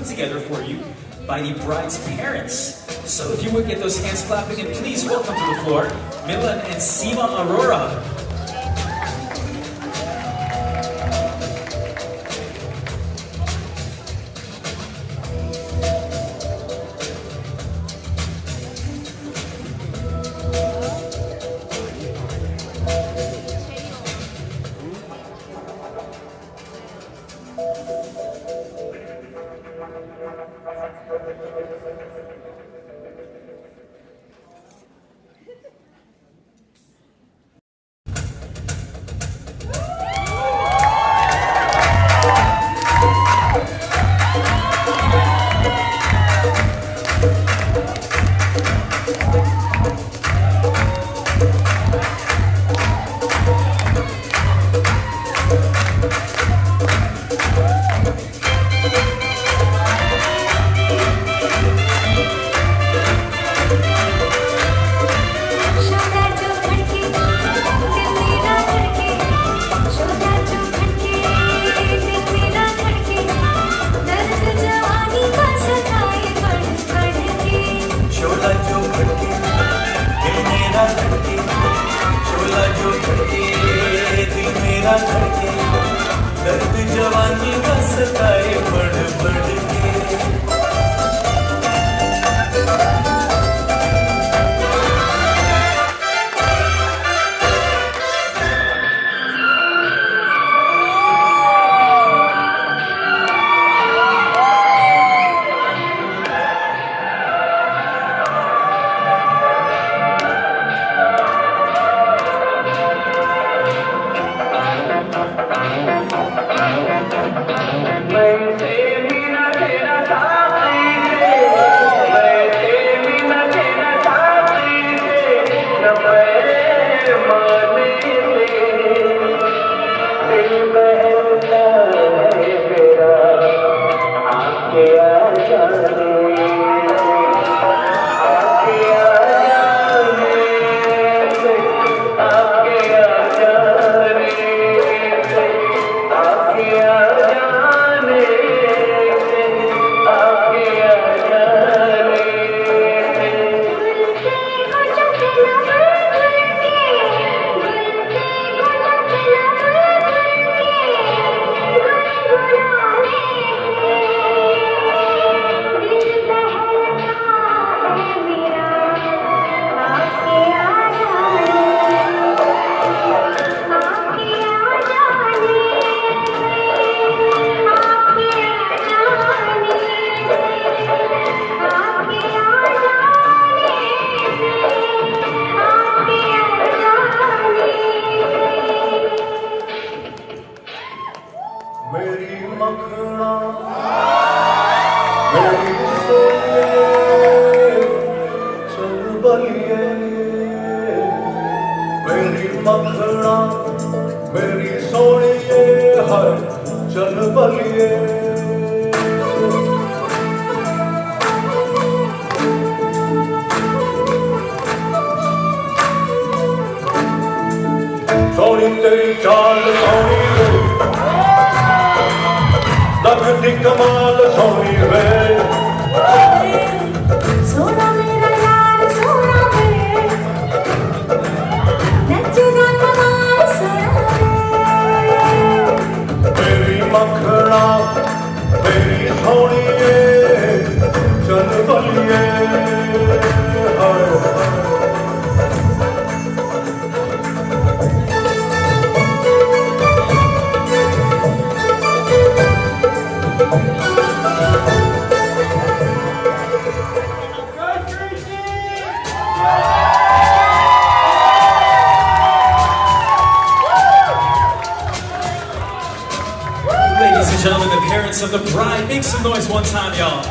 together for you by the bride's parents. So if you would get those hands clapping, and please welcome to the floor, Milan and Seema Aurora. दर्द जवानी का सताए बढ़ बढ़ के and gentlemen, the parents of the bride. Make some noise one time, y'all.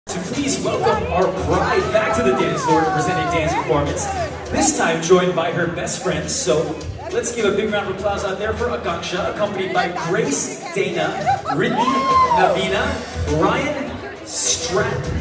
Please welcome our bride back to the dance floor to present a dance performance. This time joined by her best friends. So let's give a big round of applause out there for Akanksha, accompanied by Grace, Dana, Ridney, Navina, Ryan, Stratton.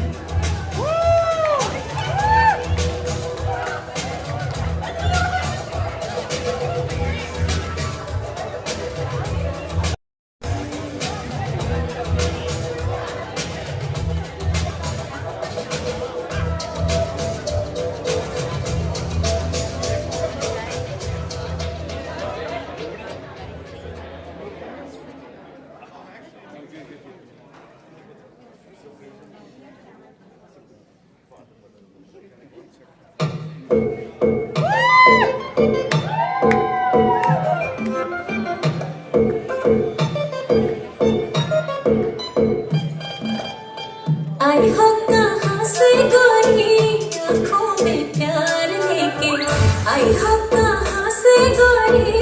आई हो कहाँ से गोरी आँखों में प्यार लेके आई हो कहाँ से गोरी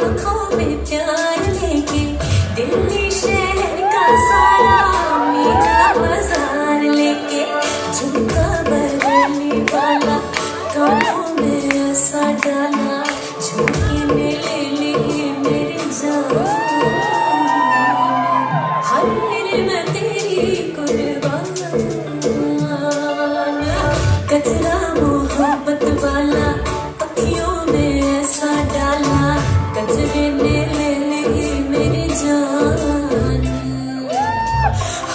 आँखों में प्यार लेके दिल्ली शहर का सारा मीना बाजार लेके झुमका बरनी वाला कानों में ऐसा डाला झुमके में ले ली मेरी जान हर मेरे मैं तेरी कुर्बान कचरा मोहब्बत वाला अखियों में ऐसा डाला कचरे ने ले ली मेरी जान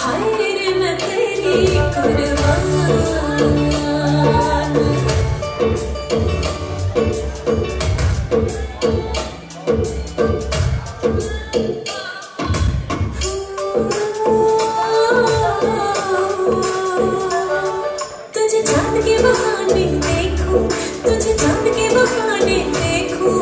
हाय रे मैं तेरी कुर्बान तुझे चांद के बहाने देखूं तुझे चांद के बहाने देखूं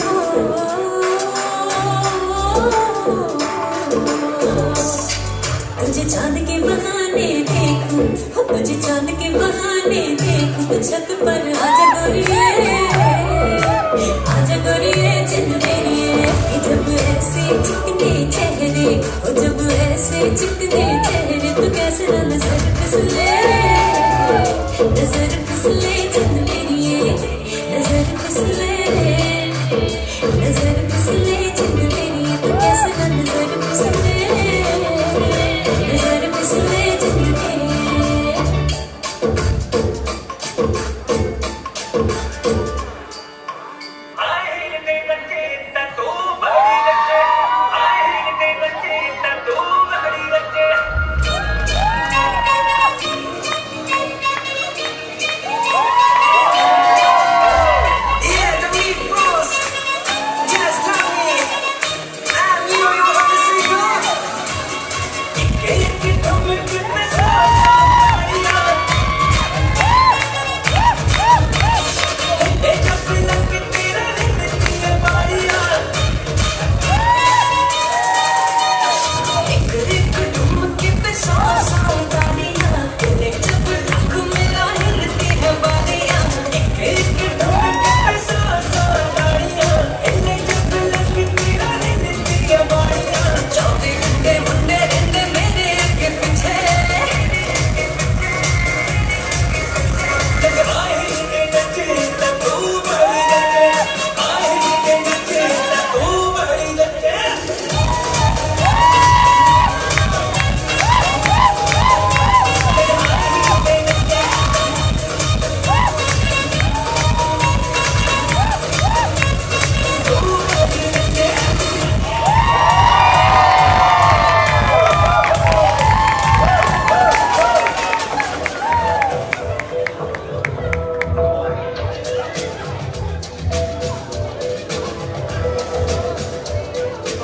तुझे चांद के बहाने देखूं तुझे चांद के बहाने देखूं छत पर आजा गोरिये चल मेरिये जब ऐसे चिकने चेहरे जब ऐसे चिकने चेहरे तो कैसे ना नजर फिसले चल मेरिये नजर फिसले चल मेरिये तो कैसे ना नजर फिसले चल मेरिये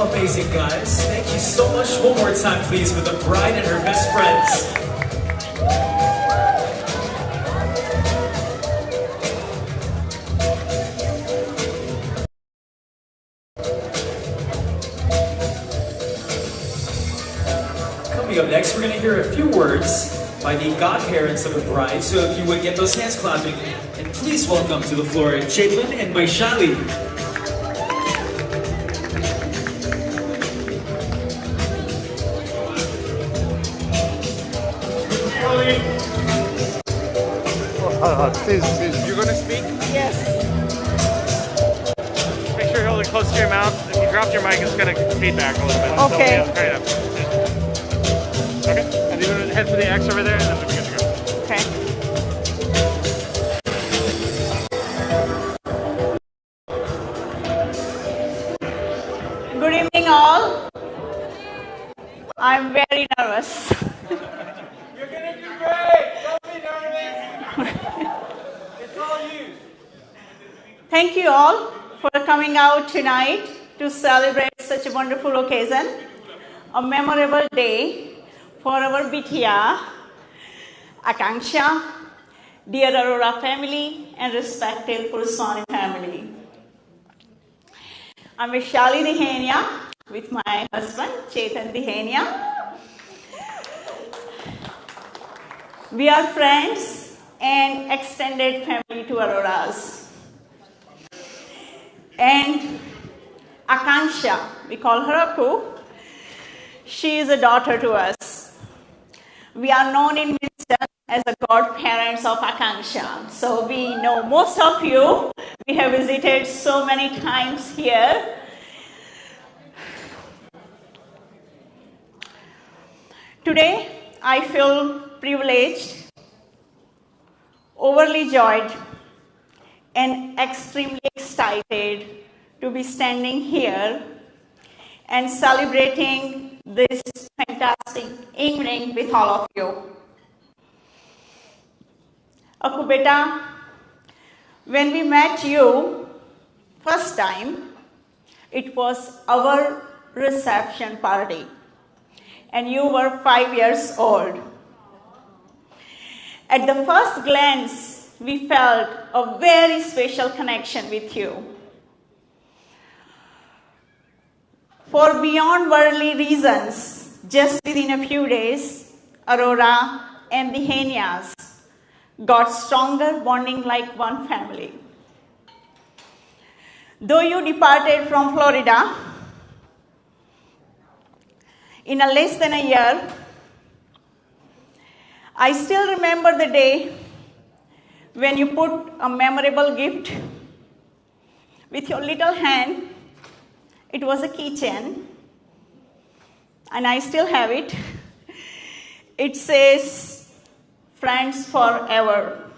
Amazing, guys. Thank you so much. One more time, please, for the bride and her best friends. coming up next, we're going to hear a few words by the godparents of the bride. So if you would get those hands clapping, and please welcome to the floor Chetan and Vaishali. You're going to speak? Yes. Make sure you hold it close to your mouth. If you drop your mic, it's going to feedback a little bit. Okay. So, yeah, okay. And you want to head for the X over there, and then we're good to go. Okay. Good evening, all. I'm very nervous. You're gonna do great! Don't be nervous! It's all you! Thank you all for coming out tonight to celebrate such a wonderful occasion, a memorable day for our Bitya, Akanksha, dear Aurora family, and respected Pursani family. I'm Vaishali Dihania with my husband, Chetan Dihania. We are friends and extended family to Auroras. And Akanksha, we call her Aku, she is a daughter to us. We are known in Winston as the godparents of Akanksha. So we know most of you. We have visited so many times here. Today, I feel privileged, overly joyed, and extremely excited to be standing here and celebrating this fantastic evening with all of you. Aku beta, when we met you first time, it was our reception party, and you were 5 years old. At the first glance, we felt a very special connection with you. For beyond worldly reasons, just within a few days, Aurora and the Henias got stronger, bonding like one family. Though you departed from Florida in a less than a year, I still remember the day when you put a memorable gift with your little hand. It was a keychain, and I still have it. It says, "Friends forever."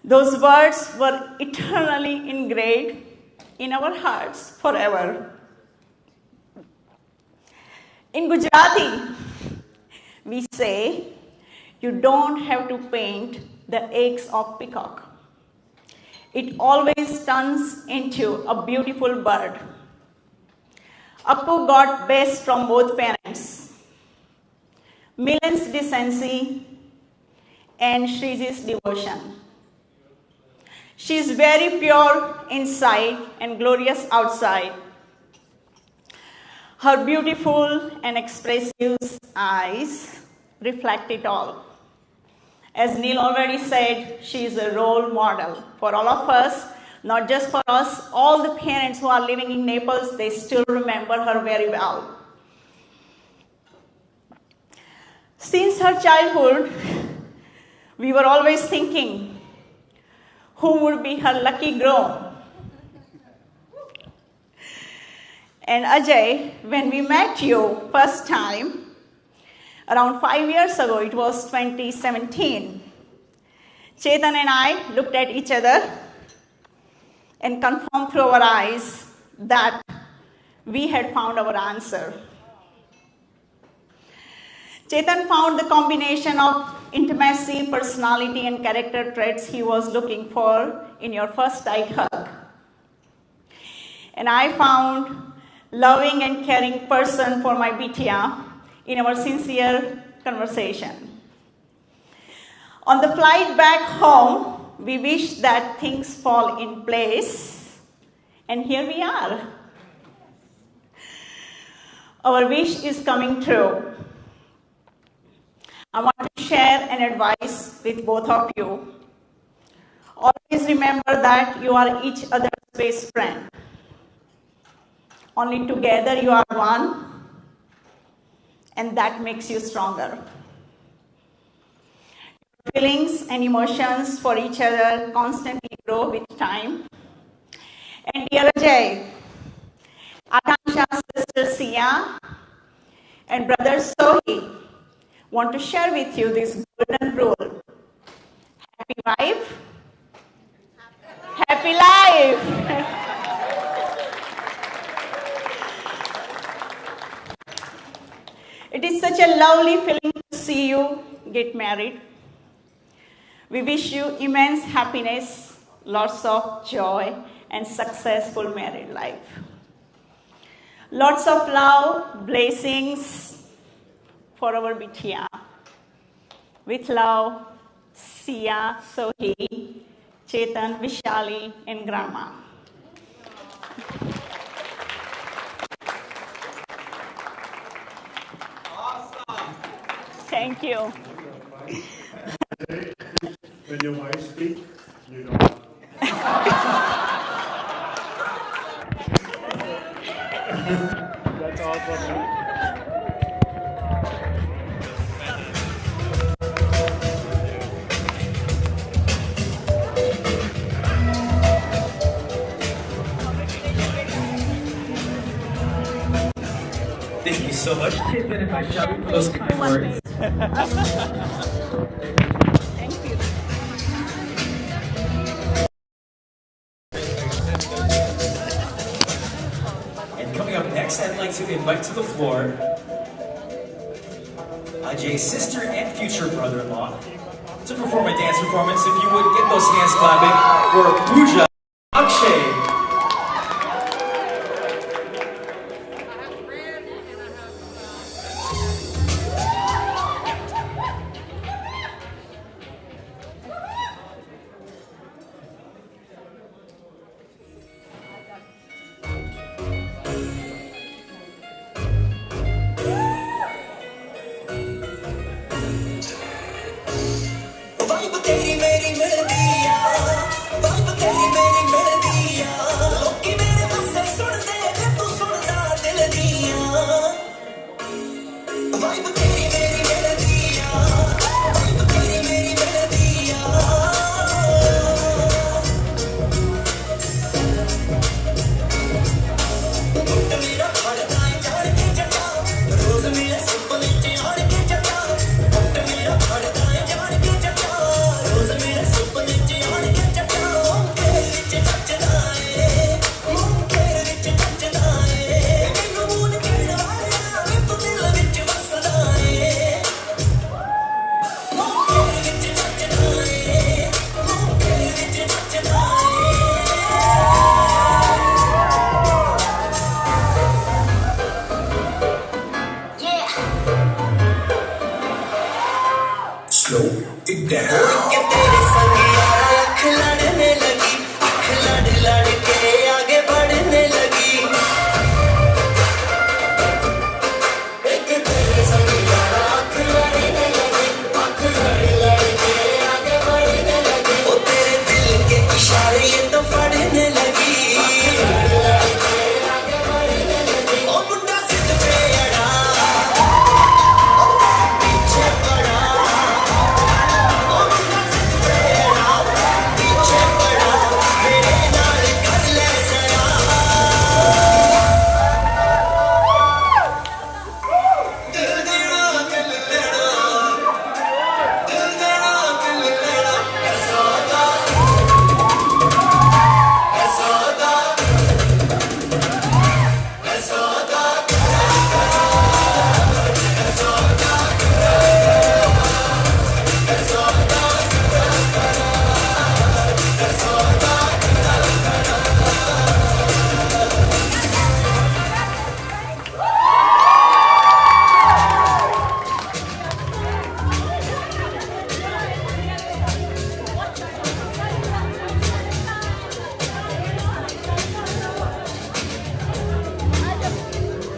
Those words were eternally engraved in our hearts forever. In Gujarati, we say, you don't have to paint the eggs of peacock. It always turns into a beautiful bird. Appu got best from both parents, Milan's decency and Shriji's devotion. She is very pure inside and glorious outside. Her beautiful and expressive eyes reflect it all. As Neil already said, she is a role model for all of us, not just for us. All the parents who are living in Naples, they still remember her very well. Since her childhood, we were always thinking, who would be her lucky groom? And Ajay, when we met you first time, around 5 years ago, it was 2017, Chetan and I looked at each other and confirmed through our eyes that we had found our answer. Chetan found the combination of intimacy, personality, and character traits he was looking for in your first tight hug. And I found loving and caring person for my Bitya in our sincere conversation. On the flight back home, we wish that things fall in place, and here we are. our wish is coming true. I want to share an advice with both of you. Always remember that you are each other's best friend. Only together you are one, and that makes you stronger. Feelings and emotions for each other constantly grow with time. And dear Ajay, Akanksha's sister Sia and brother Sohi want to share with you this golden rule. Happy wife, happy life. It is such a lovely feeling to see you get married. We wish you immense happiness, lots of joy, and successful married life. Lots of love, blessings for our Bithiya. With love, Sia, Sohi, Chetan, Vishali, and Grandma. Thank you. When your wife speaks, you know. That's awesome. Thank you so much, Chetan and Vaishali, for those kind words. Thank you. And coming up next, I'd like to invite to the floor Ajay's sister and future brother-in-law to perform a dance performance. If you would get those hands clapping for Pooja Akshay. Vibe तेरी मेरी मिल दिया vibe तेरी मेरी मिल दिया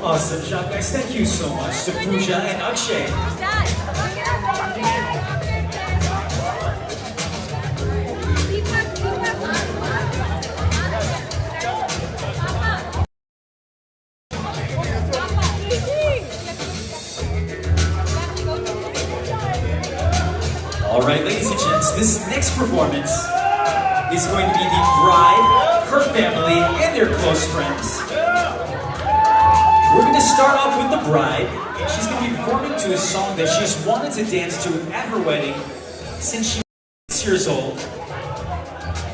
Awesome job, guys. Thank you so much to Pooja and Akshay. All right, ladies and gents, this next performance is going to be the bride, her family, and their close friends. We're going to start off with the bride, and she's going to be performing to a song that she's wanted to dance to at her wedding since she was 6 years old,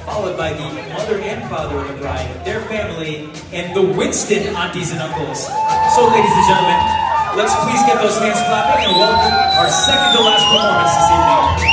followed by the mother and father of the bride, their family, and the Winston aunties and uncles. So, ladies and gentlemen, let's please get those hands clapping and welcome our second to last performance this evening.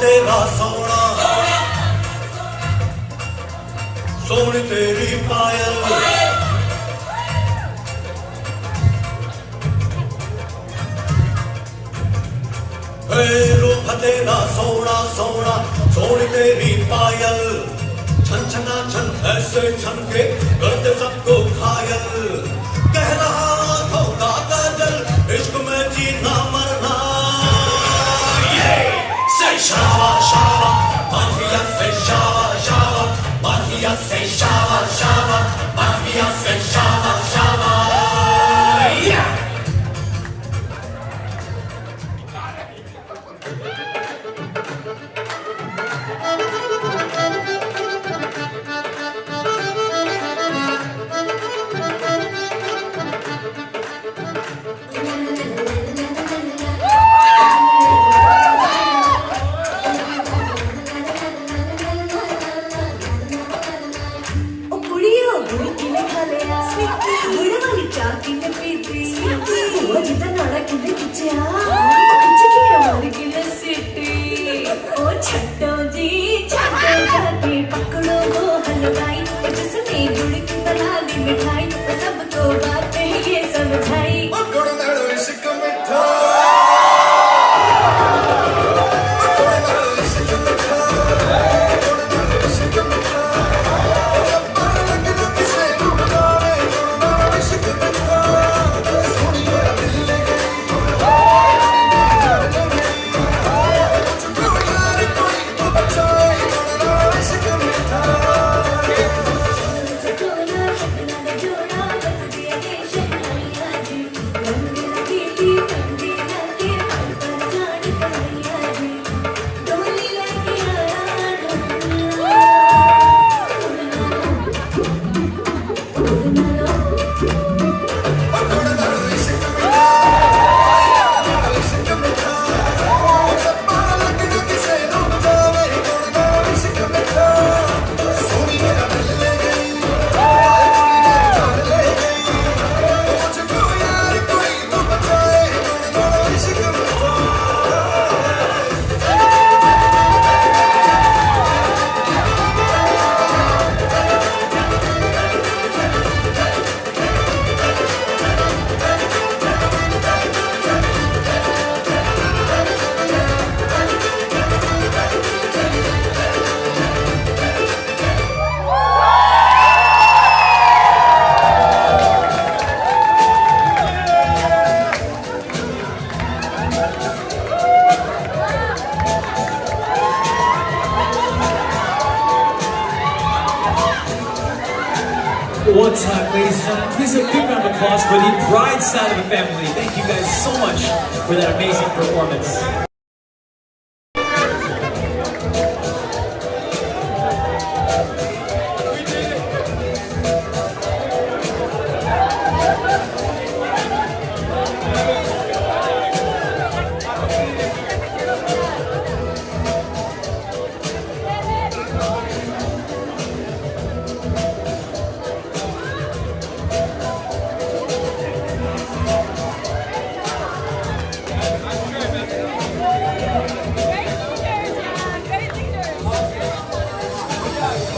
तेरा सोना सोनी तेरी पायल रूप तेरा सोना सोना सोनी तेरी पायल छन छना छन ऐसे छन के करते सबको घायल कह रहा आंखों का काजल इश्क में जीना मरना Say shava shava, mafia say shava shava, mafia say shava shava, mafia say shava shava. Yeah. What's up, ladies and gentlemen? Please a big round of applause for the bride side of the family. Thank you guys so much for that amazing performance.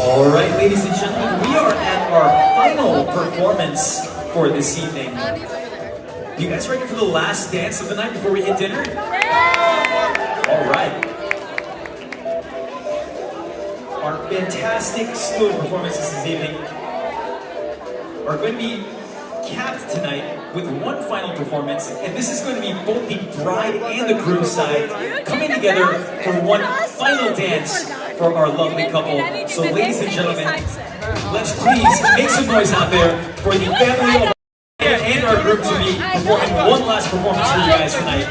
All right, ladies and gentlemen, we are at our final performance for this evening. You guys ready for the last dance of the night before we hit dinner? All right. Our fantastic slew of performances this evening are going to be capped tonight with one final performance, and this is going to be both the bride and the groom side coming together for one final dance for our lovely couple. So ladies and gentlemen, let's please make some noise out there for the family of and our group to be performing one last performance for you guys tonight.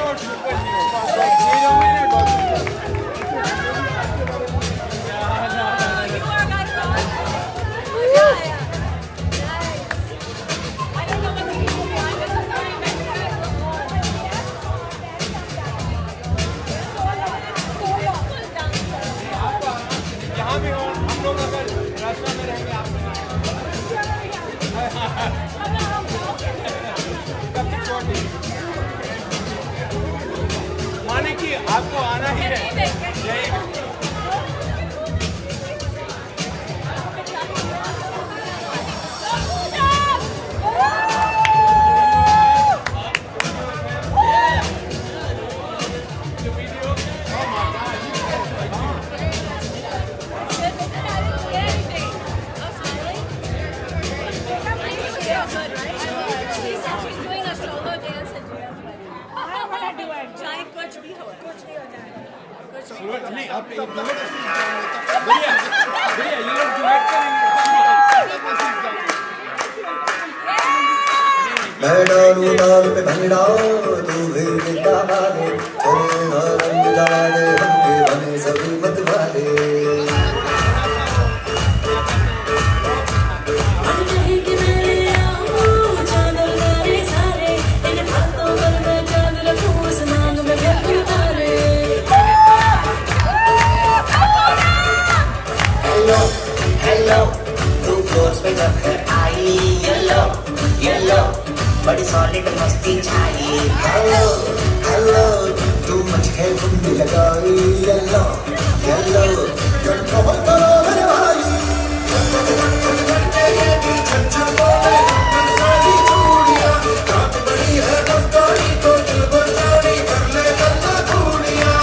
माने कि आपको आना ही है नहीं आप एक भैया भैया ये लोग डिवाइड करेंगे मैं डालू डाल पे भंगड़ा तू भी गिद्दा वाले चले रंग जाने हमके बने सभी मत वाले बड़ी सॉलिड मस्ती छाई हेलो हेलो तू मुझे घूमने लगाई येलो येलो कंट्रोल करो मेरे भाई सारी चूड़ियां रात बड़ी है मस्तानी तो दिल बजानी कर ले गल्ला चूड़ियां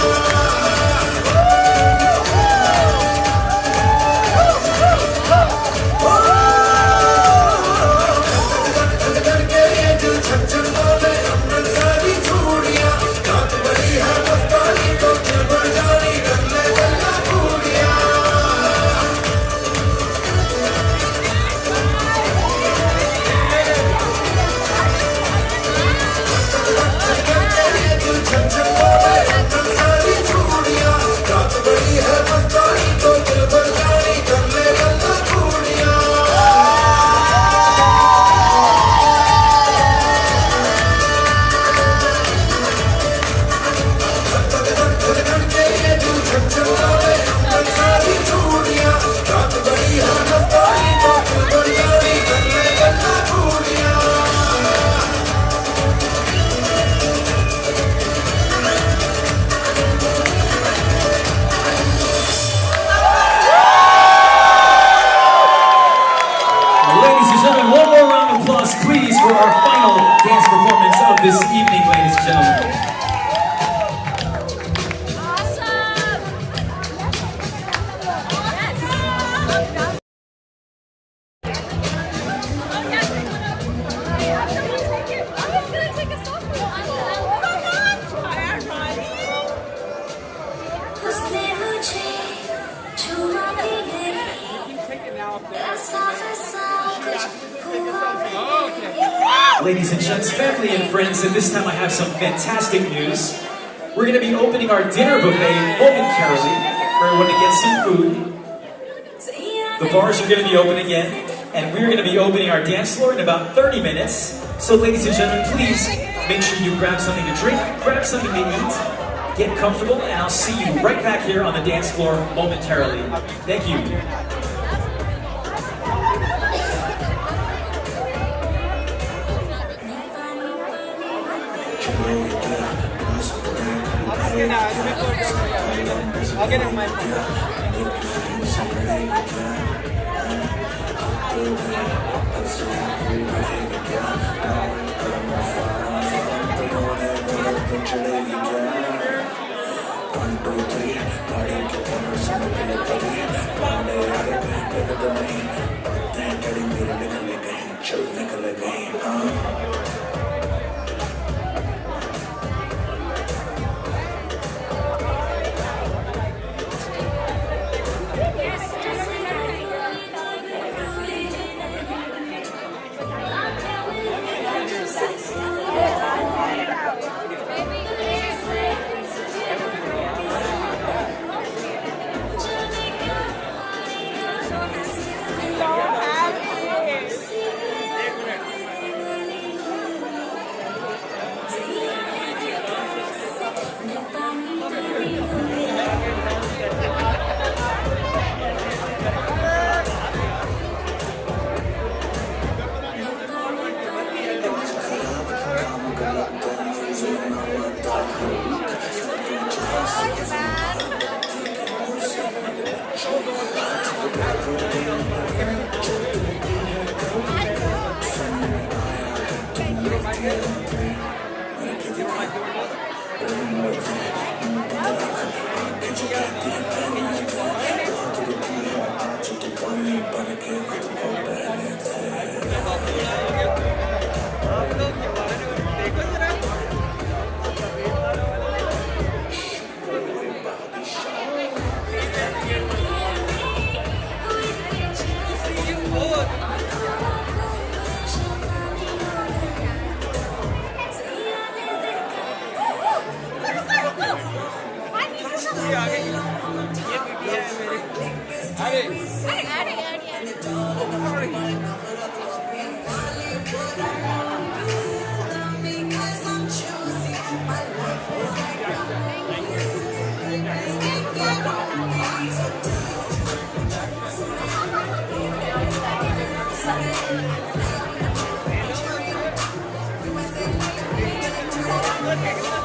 this evening, ladies and gentlemen. ऐसा कुछ Ladies and gents, family and friends, and this time I have some fantastic news. We're going to be opening our dinner buffet momentarily for everyone to get some food. The bars are going to be open again, and we're going to be opening our dance floor in about 30 minutes. So ladies and gentlemen, please make sure you grab something to drink, grab something to eat, get comfortable, and I'll see you right back here on the dance floor momentarily. Thank you. I'll get it my Look at